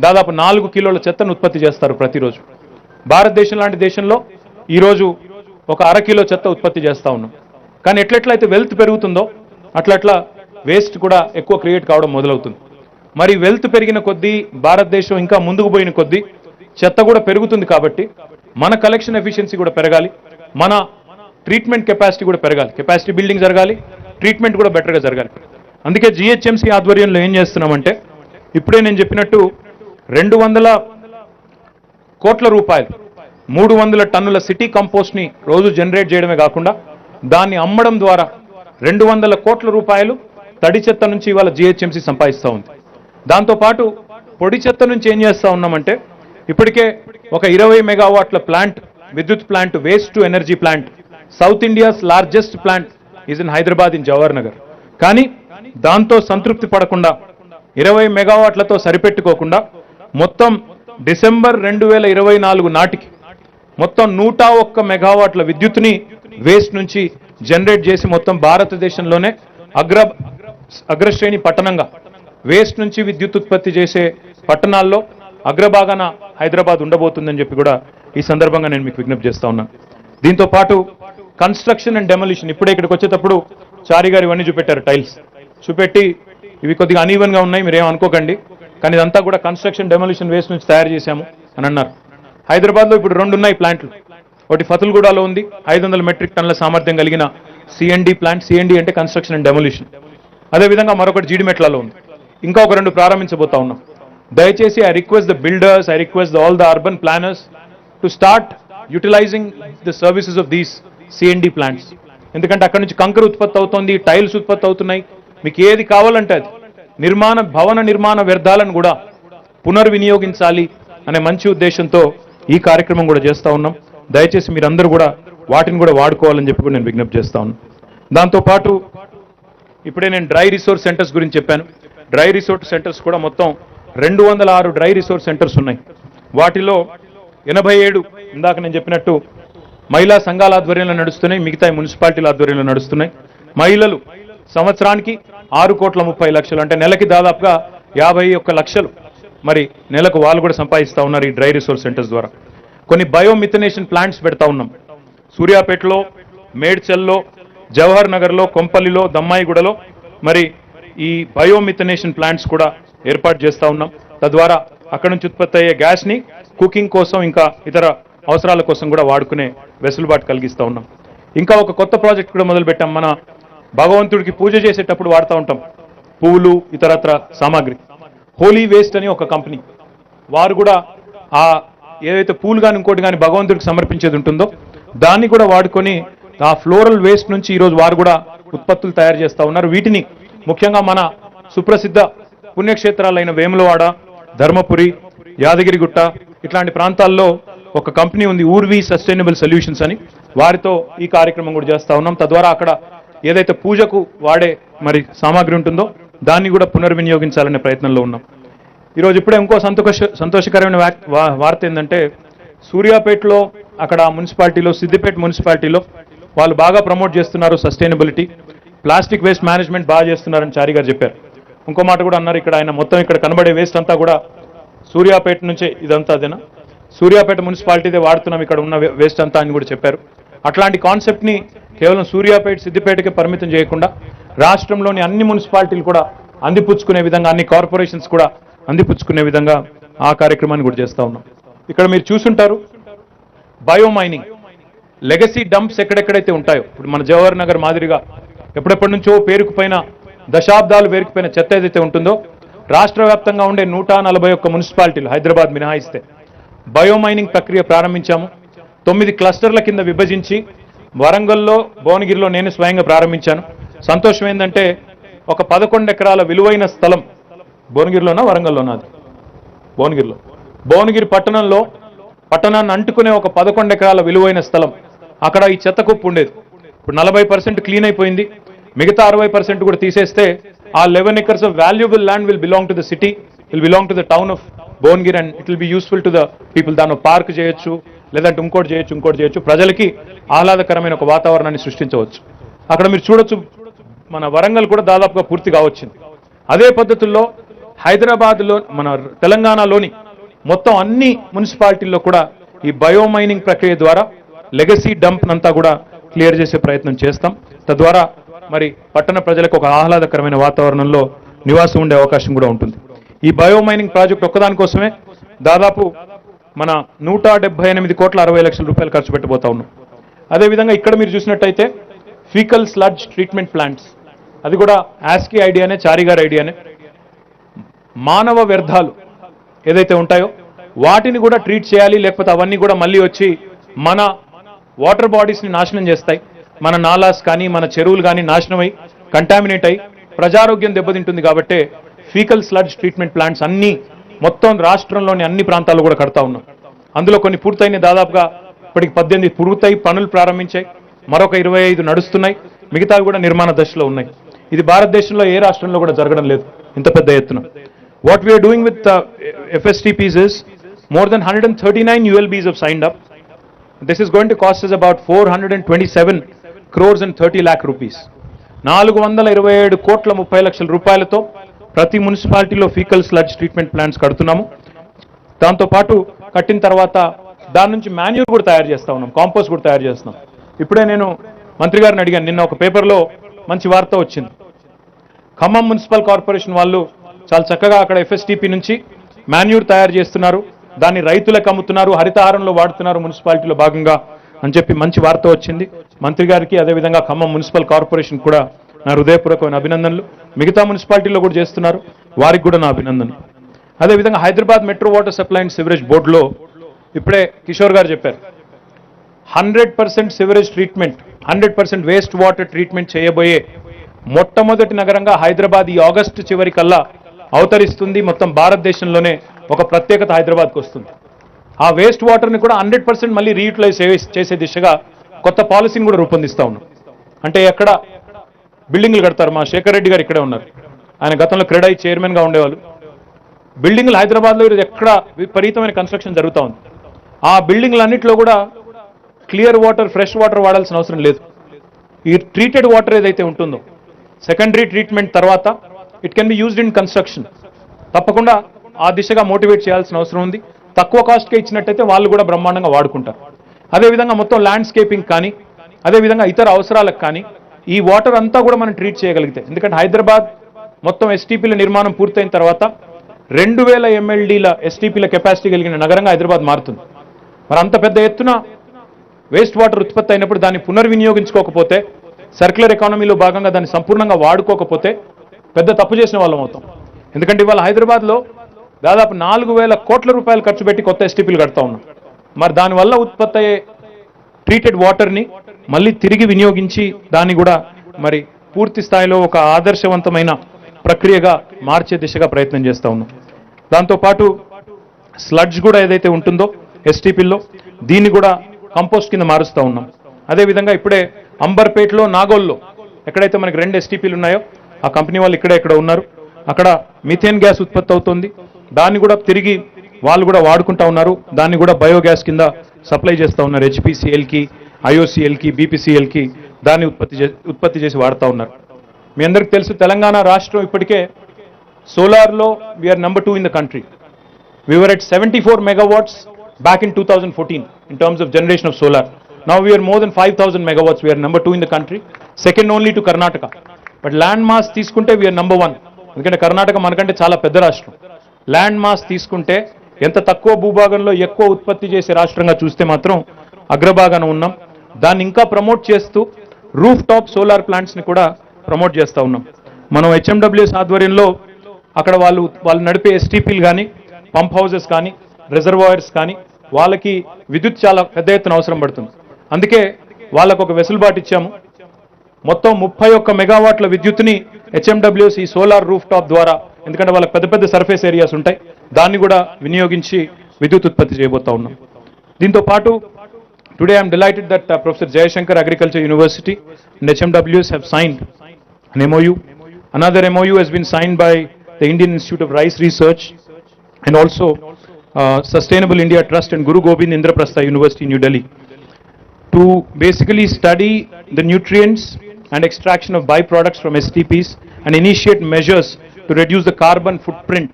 దాదాపు 4 కిలోల చెత్తను ఉత్పత్తి చేస్తారు ప్రతిరోజు. భారతదేశం లాంటి దేశంలో ఈరోజు ఒక 1/2 కిలో చెత్త ఉత్పత్తి చేస్తూ ఉన్నాం. కానీ ఎట్లెట్లయితే వెల్త్ పెరుగుతుందో అట్లట్లా వేస్ట్ కూడా ఎక్కువ క్రియేట్ కావడం మొదలవుతుంది. మరి వెల్త్ పెరిగిన కొద్దీ, భారతదేశం ఇంకా ముందుకు పోయిన కొద్దీ చెత్త కూడా పెరుగుతుంది. కాబట్టి మన కలెక్షన్ ఎఫిషియన్సీ కూడా పెరగాలి, మన ట్రీట్మెంట్ కెపాసిటీ కూడా పెరగాలి, కెపాసిటీ బిల్డింగ్ జరగాలి, ట్రీట్మెంట్ కూడా బెటర్గా జరగాలి. అందుకే GHMC ఆధ్వర్యంలో ఏం చేస్తున్నామంటే, ఇప్పుడే నేను చెప్పినట్టు 200 కోట్ల రూపాయలు, 300 టన్నుల సిటీ కంపోస్ట్ని రోజు జనరేట్ చేయడమే కాకుండా దాన్ని అమ్మడం ద్వారా 200 కోట్ల రూపాయలు తడి చెత్త నుంచి ఇవాళ GHMC సంపాదిస్తూ ఉంది. దాంతోపాటు పొడి చెత్త నుంచి ఏం చేస్తూ ఉన్నామంటే, ఇప్పటికే ఒక 20 మెగావాట్ల ప్లాంట్, విద్యుత్ plant, waste to energy plant, south India's largest plant is in Hyderabad in Jawahar Nagar. కానీ దాంతో సంతృప్తి పడకుండా 20 మెగావాట్లతో సరిపెట్టుకోకుండా మొత్తం డిసెంబర్ 2024 నాటికి మొత్తం 101 మెగావాట్ల విద్యుత్ని వేస్ట్ నుంచి జనరేట్ చేసి మొత్తం భారతదేశంలోనే అగ్రశ్రేణి పట్టణంగా వేస్ట్ నుంచి విద్యుత్ ఉత్పత్తి చేసే పట్టణాల్లో అగ్రభాగాన హైదరాబాద్ ఉండబోతుందని చెప్పి కూడా ఈ సందర్భంగా నేను మీకు విజ్ఞప్తి చేస్తా ఉన్నాను. దీంతో పాటు కన్స్ట్రక్షన్ అండ్ డెమోలిషన్, ఇప్పుడే ఇక్కడికి వచ్చేటప్పుడు చారి గారు ఇవన్నీ చూపెట్టారు, టైల్స్ చూపెట్టి, ఇవి కొద్దిగా అనీవెన్గా ఉన్నాయి, మీరేం అనుకోకండి. కానీ ఇదంతా కూడా కన్స్ట్రక్షన్ డెమోలిషన్ వేస్ట్ నుంచి తయారు చేశాము. అని అన్నారు. హైదరాబాద్లో ఇప్పుడు 2 ఉన్నాయి ప్లాంట్లు. ఒకటి ఫతుల్గూడలో ఉంది, 500 మెట్రిక్ టన్నుల సామర్థ్యం కలిగిన సిఎన్డి ప్లాంట్. సిఎన్డి అంటే కన్స్ట్రక్షన్ అండ్ డెమోలిషన్. అదేవిధంగా మరొకటి జీడిమెట్లలో ఉంది. ఇంకా ఒక 2 ప్రారంభించబోతా ఉన్నాం. దయచేసి I request the builders, I request all the urban planners to start utilizing the services of these C and D plants. ఎందుకంటే అక్కడ నుంచి కంకర ఉత్పత్తి అవుతుంది, టైల్స్ ఉత్పత్తి అవుతున్నాయి. మీకు ఏది కావాలంటే అది భవన నిర్మాణ వ్యర్థాలను కూడా పునర్వినియోగించాలి అనే మంచి ఉద్దేశంతో ఈ కార్యక్రమం కూడా చేస్తూ ఉన్నాం. దయచేసి మీరందరూ కూడా వాటిని కూడా వాడుకోవాలని చెప్పి కూడా నేను విజ్ఞప్తి చేస్తా ఉన్నాను. దాంతోపాటు ఇప్పుడే నేను డ్రై రిసోర్స్ సెంటర్స్ గురించి చెప్పాను. డ్రై రిసోర్స్ సెంటర్స్ కూడా మొత్తం 206 డ్రై రిసోర్స్ సెంటర్స్ ఉన్నాయి. వాటిలో 87 ఇందాక నేను చెప్పినట్టు మహిళా సంఘాల ఆధ్వర్యంలో నడుస్తున్నాయి, మిగతా మున్సిపాలిటీల ఆధ్వర్యంలో నడుస్తున్నాయి. మహిళలు సంవత్సరానికి 6,30,00,000 అంటే నెలకి దాదాపుగా 51 లక్షలు మరి నెలకు వాళ్ళు కూడా సంపాదిస్తూ ఉన్నారు ఈ డ్రై రిసోర్స్ సెంటర్స్ ద్వారా. కొన్ని బయోమిథనేషన్ ప్లాంట్స్ పెడతా ఉన్నాం. సూర్యాపేటలో, మేడ్చల్లో, జవహర్ నగర్లో, కొంపల్లిలో, దమ్మాయిగూడలో మరి ఈ బయోమిథనేషన్ ప్లాంట్స్ కూడా ఏర్పాటు చేస్తూ ఉన్నాం. తద్వారా అక్కడ నుంచి ఉత్పత్తి అయ్యే గ్యాస్ని కుకింగ్ కోసం ఇంకా ఇతర అవసరాల కోసం కూడా వాడుకునే వెసులుబాటు కలిగిస్తూ ఉన్నాం. ఇంకా ఒక కొత్త ప్రాజెక్ట్ కూడా మొదలుపెట్టాం. మన భగవంతుడికి పూజ చేసేటప్పుడు వాడుతూ ఉంటాం పువ్వులు, ఇతరత్ర సామాగ్రి. హోలీ వేస్ట్ అని ఒక కంపెనీ, వారు కూడా ఆ ఏదైతే పూలు కానీ ఇంకోటి కానీ భగవంతుడికి సమర్పించేది ఉంటుందో దాన్ని కూడా వాడుకొని ఆ ఫ్లోరల్ వేస్ట్ నుంచి ఈరోజు వారు కూడా ఉత్పత్తులు తయారు చేస్తూ ఉన్నారు. వీటిని ముఖ్యంగా మన సుప్రసిద్ధ పుణ్యక్షేత్రాలైన వేములవాడ, ధర్మపురి, యాదగిరిగుట్ట ఇట్లాంటి ప్రాంతాల్లో ఒక కంపెనీ ఉంది, ఊర్వీ సస్టైనబుల్ సొల్యూషన్స్ అని. వారితో ఈ కార్యక్రమం కూడా చేస్తూ ఉన్నాం. తద్వారా అక్కడ ఏదైతే పూజకు వాడే మరి సామాగ్రి ఉంటుందో దాన్ని కూడా పునర్వినియోగించాలనే ప్రయత్నంలో ఉన్నాం. ఈరోజు ఇప్పుడే ఇంకో సంతోషకరమైన వార్త ఏంటంటే సూర్యాపేటలో అక్కడ మున్సిపాలిటీలో, సిద్దిపేట మున్సిపాలిటీలో వాళ్ళు బాగా ప్రమోట్ చేస్తున్నారు సస్టైనబిలిటీ, ప్లాస్టిక్ వేస్ట్ మేనేజ్మెంట్ బాగా చేస్తున్నారని చారి గారు చెప్పారు. ఇంకో మాట కూడా అన్నారు, ఇక్కడ ఆయన మొత్తం ఇక్కడ కనబడే వేస్ట్ అంతా కూడా సూర్యాపేట నుంచే ఇదంతా అదేనా సూర్యాపేట మున్సిపాలిటీదే వాడుతున్నాం ఇక్కడ ఉన్న వేస్ట్ అంతా అని కూడా చెప్పారు. అట్లాంటి కాన్సెప్ట్ని కేవలం సూర్యాపేట, సిద్దిపేటకే పరిమితం చేయకుండా రాష్ట్రంలోని అన్ని మున్సిపాలిటీలు కూడా అందిపుచ్చుకునే విధంగా, అన్ని కార్పొరేషన్స్ కూడా అందిపుచ్చుకునే విధంగా ఆ కార్యక్రమాన్ని కూడా చేస్తూ ఉన్నాం. ఇక్కడ మీరు చూసుంటారు బయోమైనింగ్, లెగసీ డంప్స్ ఎక్కడెక్కడైతే ఉంటాయో ఇప్పుడు మన జవహర్ నగర్ మాదిరిగా ఎప్పుడెప్పటి నుంచో పేరుకుపోయిన దశాబ్దాలు పేరుకుపోయిన చెత్త ఏదైతే ఉంటుందో రాష్ట్ర వ్యాప్తంగా ఉండే 141 మున్సిపాలిటీలు హైదరాబాద్ మినహాయిస్తే బయోమైనింగ్ ప్రక్రియ ప్రారంభించాము. 9 క్లస్టర్ల కింద విభజించి వరంగల్లో, భువనగిరిలో నేను స్వయంగా ప్రారంభించాను. సంతోషం ఏంటంటే ఒక 11 ఎకరాల విలువైన స్థలం భువనగిరిలోనా వరంగల్లోనా, అది భువనగిరి పట్టణాన్ని అంటుకునే ఒక 11 ఎకరాల విలువైన స్థలం, అక్కడ ఈ చెత్త కుప్పు ఉండేది. ఇప్పుడు 40% క్లీన్ అయిపోయింది. మిగతా 60% కూడా తీసేస్తే ఆ 11 acres of valuable land will belong to the city, will belong to the town of Bhuvanagiri and it will be useful to the people. దాన్ని పార్క్ చేయొచ్చు, లేదంటే ఇంకోటి చేయొచ్చు. ప్రజలకి ఆహ్లాదకరమైన ఒక వాతావరణాన్ని సృష్టించవచ్చు. అక్కడ మీరు చూడొచ్చు మన వరంగల్ కూడా దాదాపుగా పూర్తిగా వచ్చింది. అదే పద్ధతుల్లో హైదరాబాద్లో, మన తెలంగాణలోని మొత్తం అన్ని మున్సిపాలిటీల్లో కూడా ఈ బయోమైనింగ్ ప్రక్రియ ద్వారా లెగసీ డంప్ అంతా కూడా క్లియర్ చేసే ప్రయత్నం చేస్తాం. తద్వారా మరి పట్టణ ప్రజలకు ఒక ఆహ్లాదకరమైన వాతావరణంలో నివాసం ఉండే అవకాశం కూడా ఉంటుంది. ఈ బయోమైనింగ్ ప్రాజెక్ట్ ఒక్కదానికోసమే దాదాపు మన 178,60,00,000 రూపాయలు ఖర్చు పెట్టబోతా ఉన్నాం. అదేవిధంగా ఇక్కడ మీరు చూసినట్టయితే ఫీకల్ స్లడ్జ్ ట్రీట్మెంట్ ప్లాంట్స్, అది కూడా ఆస్కీ ఐడియానే, చారి గారి ఐడియానే. మానవ వ్యర్థాలు ఏదైతే ఉంటాయో వాటిని కూడా ట్రీట్ చేయాలి, లేకపోతే అవన్నీ కూడా మళ్ళీ వచ్చి మన వాటర్ బాడీస్ని నాశనం చేస్తాయి. మన నాలాస్ కానీ మన చెరువులు కానీ నాశనమై కంటామినేట్ అయి ప్రజారోగ్యం దెబ్బతింటుంది. కాబట్టి ఫీకల్ స్లడ్జ్ ట్రీట్మెంట్ ప్లాంట్స్ అన్ని మొత్తం రాష్ట్రంలోని అన్ని ప్రాంతాల్లో కూడా కడతా ఉన్నాం. అందులో కొన్ని పూర్తయిన, దాదాపుగా ఇప్పటికి 18 పూర్తయి పనులు ప్రారంభించాయి, మరొక 25 నడుస్తున్నాయి, మిగతావి కూడా నిర్మాణ దశలో ఉన్నాయి. ఇది భారతదేశంలో ఏ రాష్ట్రంలో కూడా జరగడం లేదు ఇంత పెద్ద ఎత్తున. What we are doing with FSTPs is more than 139 ULBs have signed up. This is going to cost us about 427 crores and 30 lakh rupees. 427,30,00,000 రూపాయలతో ప్రతి మున్సిపాలిటీలో ఫీకల్ స్లడ్జ్ ట్రీట్మెంట్ ప్లాంట్స్ కడుతున్నాము. దాంతోపాటు కట్టిన తర్వాత దాని నుంచి మాన్యూర్ కూడా తయారు చేస్తా ఉన్నాం, కాంపోస్ట్ కూడా తయారు చేస్తున్నాం. ఇప్పుడే నేను మంత్రి గారిని అడిగాను, నిన్న ఒక పేపర్లో మంచి వార్త వచ్చింది. ఖమ్మం మున్సిపల్ కార్పొరేషన్ వాళ్ళు చాలా చక్కగా అక్కడ FSTP నుంచి మాన్యూర్ తయారు చేస్తున్నారు. దాన్ని రైతులకు అమ్ముతున్నారు, హరితహారంలో వాడుతున్నారు మున్సిపాలిటీలో భాగంగా అని చెప్పి మంచి వార్త వచ్చింది. మంత్రి గారికి అదేవిధంగా ఖమ్మం మున్సిపల్ కార్పొరేషన్ కూడా నా హృదయపూర్వకమైన అభినందనలు. మిగతా మున్సిపాలిటీలో కూడా చేస్తున్నారు, వారికి కూడా నా అభినందనలు. అదేవిధంగా Hyderabad metro water supply and sewerage బోర్డులో ఇప్పుడే కిషోర్ గారు చెప్పారు, 100% sewerage treatment, 100% waste water treatment చేయబోయే మొట్టమొదటి నగరంగా హైదరాబాద్ ఈ ఆగస్టు చివరి కల్లా అవతరిస్తుంది. మొత్తం భారతదేశంలోనే ఒక ప్రత్యేకత హైదరాబాద్కి వస్తుంది. ఆ వేస్ట్ వాటర్ని కూడా 100% మళ్ళీ రీయూటిలైజ్ చేసే దిశగా కొత్త పాలసీని కూడా రూపొందిస్తూ ఉన్నాం. అంటే ఎక్కడ బిల్డింగ్లు కడతారు, మా శేఖర్ రెడ్డి గారు ఇక్కడే ఉన్నారు, ఆయన గతంలో క్రెడై చైర్మన్గా ఉండేవాళ్ళు. బిల్డింగ్లు హైదరాబాద్లో ఈరోజు ఎక్కడ విపరీతమైన కన్స్ట్రక్షన్ జరుగుతూ ఉంది. ఆ బిల్డింగ్లన్నింటిలో కూడా క్లియర్ వాటర్, ఫ్రెష్ వాటర్ వాడాల్సిన అవసరం లేదు. ఈ ట్రీటెడ్ వాటర్ ఏదైతే ఉంటుందో సెకండరీ ట్రీట్మెంట్ తర్వాత it can be used in construction. తప్పకుండా ఆ దిశగా మోటివేట్ చేయాల్సిన అవసరం ఉంది. తక్కువ కాస్ట్గా ఇచ్చినట్టయితే వాళ్ళు కూడా బ్రహ్మాండంగా వాడుకుంటారు. అదేవిధంగా మొత్తం ల్యాండ్స్కేపింగ్ కానీ అదేవిధంగా ఇతర అవసరాలకు కానీ ఈ వాటర్ అంతా కూడా మనం ట్రీట్ చేయగలిగితే, ఎందుకంటే హైదరాబాద్ మొత్తం ఎస్టీపీల నిర్మాణం పూర్తయిన తర్వాత 2000 MLDల ఎస్టీపీల కెపాసిటీ కలిగిన నగరంగా హైదరాబాద్ మారుతుంది. మరి అంత పెద్ద ఎత్తున వేస్ట్ వాటర్ ఉత్పత్తి అయినప్పుడు దాన్ని పునర్వినియోగించుకోకపోతే, సర్క్యులర్ ఎకానమీలో భాగంగా దాన్ని సంపూర్ణంగా వాడుకోకపోతే పెద్ద తప్పు చేసిన వాళ్ళం అవుతాం. ఎందుకంటే ఇవాళ హైదరాబాద్లో దాదాపు 4000 కోట్ల రూపాయలు ఖర్చు పెట్టి కొత్త ఎస్టీపీలు కడతా ఉన్నాం. మరి దానివల్ల ఉత్పత్తి అయ్యే ట్రీటెడ్ వాటర్ని మళ్ళీ తిరిగి వినియోగించి దాన్ని కూడా మరి పూర్తి స్థాయిలో ఒక ఆదర్శవంతమైన ప్రక్రియగా మార్చే దిశగా ప్రయత్నం చేస్తూ ఉన్నాం. దాంతోపాటు స్లడ్జ్ కూడా ఏదైతే ఉంటుందో ఎస్టీపీల్లో దీన్ని కూడా కంపోస్ట్ కింద మారుస్తూ ఉన్నాం. అదేవిధంగా ఇప్పుడే అంబర్పేటలో, నాగోల్లో ఎక్కడైతే మనకి 2 ఎస్టీపీలు ఉన్నాయో ఆ కంపెనీ వాళ్ళు ఇక్కడ ఉన్నారు. అక్కడ మిథేన్ గ్యాస్ ఉత్పత్తి అవుతుంది. దాన్ని కూడా తిరిగి వాళ్ళు కూడా వాడుకుంటా ఉన్నారు. దాన్ని కూడా బయోగ్యాస్ కింద సప్లై చేస్తూ ఉన్నారు. హెచ్పిసిఎల్కి, ఐఓసిఎల్కి, బీపీసీఎల్కి దాన్ని ఉత్పత్తి చేసి వాడుతూ ఉన్నారు. మీ అందరికీ తెలుసు, తెలంగాణ రాష్ట్రం ఇప్పటికే సోలార్లో we are number 2 in the country. We were at 74 megawatts back in 2014 in terms of generation of solar. Now we are more than 5,000 megawatts. We are number 2 in the country, second only to Karnataka. But land mass తీసుకుంటే we are number 1. ఎందుకంటే కర్ణాటక మనకంటే చాలా పెద్ద రాష్ట్రం. Land mass తీసుకుంటే ఎంత తక్కువ భూభాగంలో ఎక్కువ ఉత్పత్తి చేసే రాష్ట్రంగా చూస్తే మాత్రం అగ్రభాగాన ఉన్నాం. దాన్ని ఇంకా ప్రమోట్ చేస్తూ రూఫ్ టాప్ సోలార్ ప్లాంట్స్ని కూడా ప్రమోట్ చేస్తూ ఉన్నాం. మనం హెచ్ఎండబ్ల్యూఎస్ ఆధ్వర్యంలో అక్కడ వాళ్ళు నడిపే ఎస్టీపీలు కానీ, పంప్ హౌసెస్ కానీ, రిజర్వాయర్స్ కానీ వాళ్ళకి విద్యుత్ చాలా పెద్ద ఎత్తున అవసరం పడుతుంది. అందుకే వాళ్ళకు ఒక వెసులుబాటు ఇచ్చాము. మొత్తం 31 మెగావాట్ల విద్యుత్ని హెచ్ఎండబ్ల్యూఎస్ ఈ సోలార్ రూఫ్ టాప్ ద్వారా, ఎందుకంటే వాళ్ళకి పెద్ద పెద్ద సర్ఫేస్ ఏరియాస్ ఉంటాయి, దాన్ని కూడా వినియోగించి విద్యుత్ ఉత్పత్తి చేయబోతా ఉన్నాం. దీంతో పాటు today I'm delighted that professor Jayashankar agriculture university and HMWS have signed an MOU. Another MOU has been signed by the Indian Institute of Rice Research and also Sustainable India Trust and Guru Gobind Indraprastha University in New Delhi to basically study the nutrients and extraction of byproducts from STPs and initiate measures to reduce the carbon footprint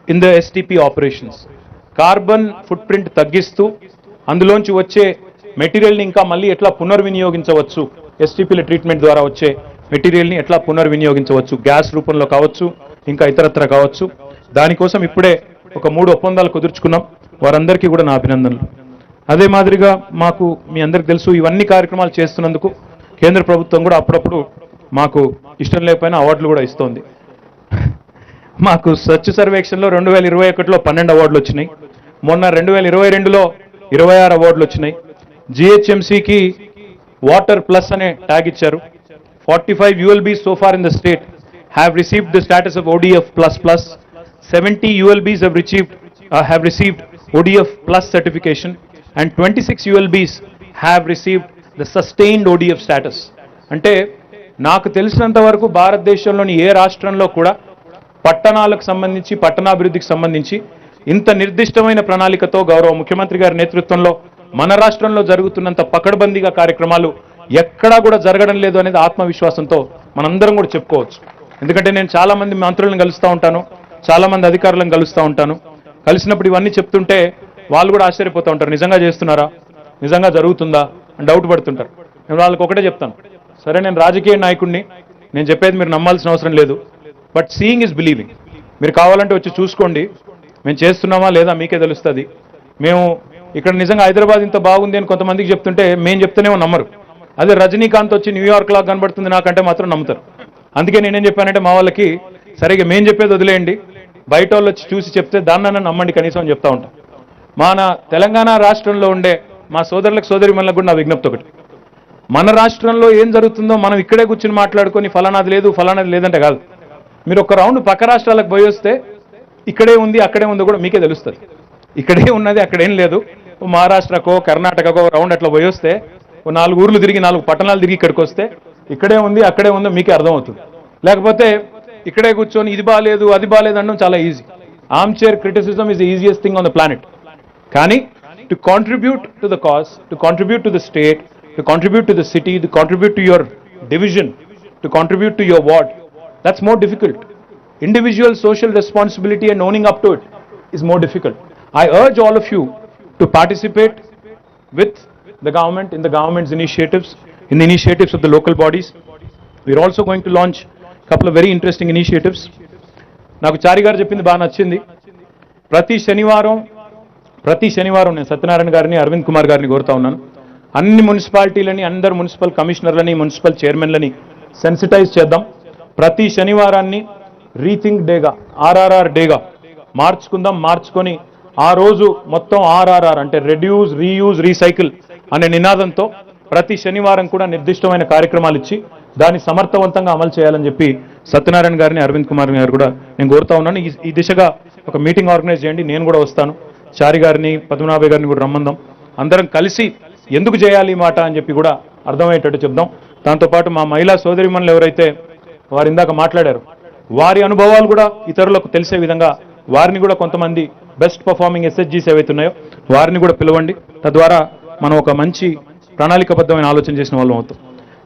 in the STP operations. Carbon footprint తగ్గిస్తూ అందులోంచి వచ్చే మెటీరియల్ని ఇంకా మళ్ళీ ఎట్లా పునర్వినియోగించవచ్చు, ఎస్టీపీల treatment ద్వారా వచ్చే మెటీరియల్ని ఎట్లా పునర్వినియోగించవచ్చు, గ్యాస్ రూపంలో కావచ్చు, ఇంకా ఇతరత్ర కావచ్చు. దానికోసం ఇప్పుడే ఒక 3 ఒప్పందాలు కుదుర్చుకున్నాం. వారందరికీ కూడా నా అభినందనలు. అదే మాదిరిగా మాకు మీ అందరికి తెలుసు, ఇవన్నీ కార్యక్రమాలు చేస్తున్నందుకు కేంద్ర ప్రభుత్వం కూడా అప్పుడప్పుడు మాకు ఇష్టం లేకపోయినా అవార్డులు కూడా ఇస్తోంది. మాకు స్వచ్ఛ సర్వేక్షణలో 2021లో 12 అవార్డులు వచ్చినాయి. మొన్న 2022లో 26 అవార్డులు వచ్చినాయి. జిహెచ్ఎంసీకి వాటర్ ప్లస్ అనే ట్యాగ్ ఇచ్చారు. 45 ULBs so far in the state have received the status of ODF++. 70 ULBs have received ODF plus certification and 26 ULBs have received the sustained ODF status. అంటే నాకు తెలిసినంత వరకు భారతదేశంలోని ఏ రాష్ట్రంలో కూడా పట్టణాలకు సంబంధించి, పట్టణాభివృద్ధికి సంబంధించి ఇంత నిర్దిష్టమైన ప్రణాళికతో గౌరవ ముఖ్యమంత్రి గారి నేతృత్వంలో మన రాష్ట్రంలో జరుగుతున్నంత పకడ్బందీగా కార్యక్రమాలు ఎక్కడా కూడా జరగడం లేదు అనేది ఆత్మవిశ్వాసంతో మనందరం కూడా చెప్పుకోవచ్చు. ఎందుకంటే నేను చాలా మంది మంత్రులను కలుస్తూ ఉంటాను, చాలా మంది అధికారులను కలుస్తూ ఉంటాను. కలిసినప్పుడు ఇవన్నీ చెప్తుంటే వాళ్ళు కూడా ఆశ్చర్యపోతూ ఉంటారు, నిజంగా చేస్తున్నారా, నిజంగా జరుగుతుందా అని డౌట్ పడుతుంటారు. నేను వాళ్ళకి ఒకటే చెప్తాను, సరే నేను రాజకీయ నాయకుడిని, నేను చెప్పేది మీరు నమ్మాల్సిన అవసరం లేదు, బట్ సీయింగ్ ఇస్ బిలీవింగ్. మీరు కావాలంటే వచ్చి చూసుకోండి. మేము చేస్తున్నామా లేదా మీకే తెలుస్తుంది. మేము ఇక్కడ నిజంగా హైదరాబాద్ ఇంత బాగుంది అని కొంతమందికి చెప్తుంటే మేము చెప్తేనేమో నమ్మరు. అదే రజనీకాంత్ వచ్చి న్యూయార్క్ లాగా కనబడుతుంది నాకంటే మాత్రం నమ్ముతారు. అందుకే నేనేం చెప్పానంటే మా వాళ్ళకి సరిగ్గా మేము చెప్పేది వదిలేయండి, బయట వాళ్ళు వచ్చి చూసి చెప్తే దాన్నన్నా నమ్మండి కనీసం అని చెప్తా ఉంటాం. మన తెలంగాణ రాష్ట్రంలో ఉండే మా సోదరులకు సోదరిమణులకు కూడా నా విజ్ఞప్తి ఒకటి, మన రాష్ట్రంలో ఏం జరుగుతుందో మనం ఇక్కడే కూర్చుని మాట్లాడుకొని ఫలానాది లేదు ఫలానాది లేదంటే కాదు. మీరు ఒక రౌండ్ పక్క రాష్ట్రాలకు పోయి వస్తే ఇక్కడే ఉంది అక్కడే ఉందో కూడా మీకే తెలుస్తుంది. ఇక్కడే ఉన్నది అక్కడేం లేదు. మహారాష్ట్రకో కర్ణాటకకో రౌండ్ అట్లా పోయి వస్తే 4 ఊర్లు తిరిగి 4 పట్టణాలు తిరిగి ఇక్కడికి వస్తే ఇక్కడే ఉంది అక్కడే ఉందో మీకే అర్థమవుతుంది. లేకపోతే ఇక్కడే కూర్చొని ఇది బాలేదు అది బాలేదు అనడం చాలా easy. Arm chair criticism is the easiest thing on the planet. కానీ to contribute to the cause, to contribute to the state, to contribute to the city, to contribute to your division, to contribute to your ward, that's more difficult. Individual social responsibility and owning up to it is more difficult. I urge all of you to participate with the government in the government's initiatives, in the initiatives of the local bodies. We are also going to launch a couple of very interesting initiatives. నాకు చారి గారు చెప్పింది బాగా నచ్చింది. ప్రతి శనివారం నేను సత్యనారాయణ గారిని అరవింద్ కుమార్ గారిని కోరుతా ఉన్నాను, అన్ని మున్సిపాలిటీలని అందరు మున్సిపల్ కమిషనర్లని మున్సిపల్ చైర్మన్లని సెన్సిటైజ్ చేద్దాం. ప్రతి శనివారాన్ని రీథింక్ డేగా ఆర్ఆర్ఆర్ డేగా మార్చుకుందాం. మార్చుకొని ఆ రోజు మొత్తం ఆర్ఆర్ఆర్ అంటే రెడ్యూస్ రీయూజ్ రీసైకిల్ అనే నినాదంతో ప్రతి శనివారం కూడా నిర్దిష్టమైన కార్యక్రమాలు ఇచ్చి దాన్ని సమర్థవంతంగా అమలు చేయాలని చెప్పి సత్యనారాయణ గారిని అరవింద్ కుమార్ గారు కూడా నేను కోరుతా ఉన్నాను. ఈ దిశగా ఒక మీటింగ్ ఆర్గనైజ్ చేయండి, నేను కూడా వస్తాను. చారి గారిని పద్మనాభయ్య గారిని కూడా రమ్మందాం. అందరం కలిసి ఎందుకు చేయాలి ఈ మాట అని చెప్పి కూడా అర్థమయ్యేటట్టు చెప్దాం. దాంతోపాటు మా మహిళా సోదరిమణులు ఎవరైతే వారు ఇందాక మాట్లాడారు వారి అనుభవాలు కూడా ఇతరులకు తెలిసే విధంగా వారిని కూడా కొంతమంది బెస్ట్ పర్ఫార్మింగ్ ఎస్హెచ్జీస్ ఏవైతున్నాయో వారిని కూడా పిలవండి. తద్వారా మనం ఒక మంచి ప్రణాళికబద్ధమైన ఆలోచన చేసిన వాళ్ళం అవుతాం.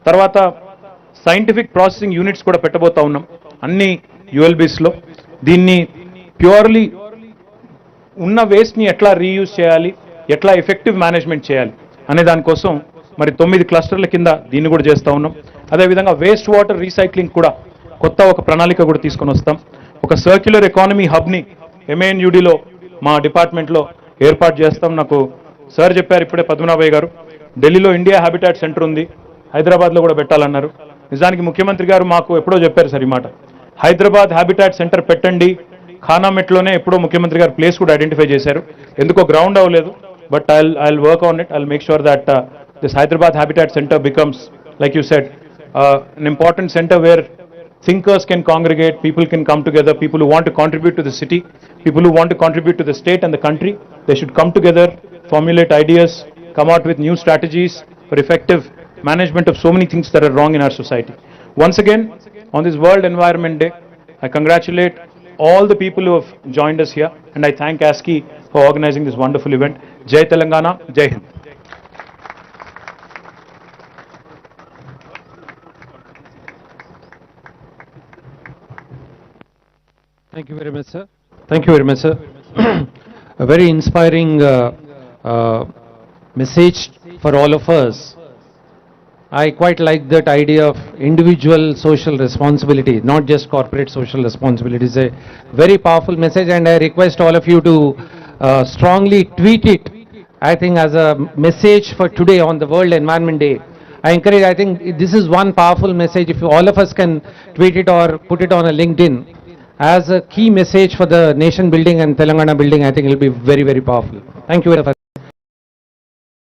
తర్వాత సైంటిఫిక్ ప్రాసెసింగ్ యూనిట్స్ కూడా పెట్టబోతా ఉన్నాం అన్ని యుఎల్బీస్లో. దీన్ని ప్యూర్లీ ఉన్న వేస్ట్ని ఎట్లా రీయూజ్ చేయాలి, ఎట్లా ఎఫెక్టివ్ మేనేజ్మెంట్ చేయాలి అనే దానికోసం మరి 9 క్లస్టర్ల కింద దీన్ని కూడా చేస్తూ ఉన్నాం. అదేవిధంగా వేస్ట్ వాటర్ రీసైక్లింగ్ కూడా కొత్త ఒక ప్రణాళిక కూడా తీసుకొని వస్తాం. ఒక సర్క్యులర్ ఎకానమీ హబ్ని ఎంఏఎన్యూడిలో మా డిపార్ట్మెంట్లో ఏర్పాటు చేస్తాం. నాకు సార్ చెప్పారు ఇప్పుడే పద్మనాభయ్య గారు, ఢిల్లీలో ఇండియా హ్యాబిటాట్ సెంటర్ ఉంది, హైదరాబాద్లో కూడా పెట్టాలన్నారు. నిజానికి ముఖ్యమంత్రి గారు మాకు ఎప్పుడో చెప్పారు సార్ ఈ మాట, హైదరాబాద్ హ్యాబిటాట్ సెంటర్ పెట్టండి. ఖానామెట్లోనే ఎప్పుడో ముఖ్యమంత్రి గారు ప్లేస్ కూడా ఐడెంటిఫై చేశారు, ఎందుకో గ్రౌండ్ అవ్వలేదు. But I'll work on it. I'll make sure that this Hyderabad Habitat Center becomes, like you said, an important center where thinkers can congregate, people can come together, people who want to contribute to the city, people who want to contribute to the state and the country, they should come together, formulate ideas, come out with new strategies for effective management of so many things that are wrong in our society. Once again, on this World Environment Day, I congratulate all the people who have joined us here, and I thank ASCI for organizing this wonderful event. Jai Telangana, Jai Hind. Thank you very much, sir. Thank you very much, sir. A very inspiring message for all of us. I quite like that idea of individual social responsibility, not just corporate social responsibility. It's a very powerful message, and I request all of you to strongly tweet it, I think, as a message for today on the World Environment Day. I think this is one powerful message. If all of us can tweet it or put it on a LinkedIn as a key message for the nation building and Telangana building, I think it will be very, very powerful. Thank you very much.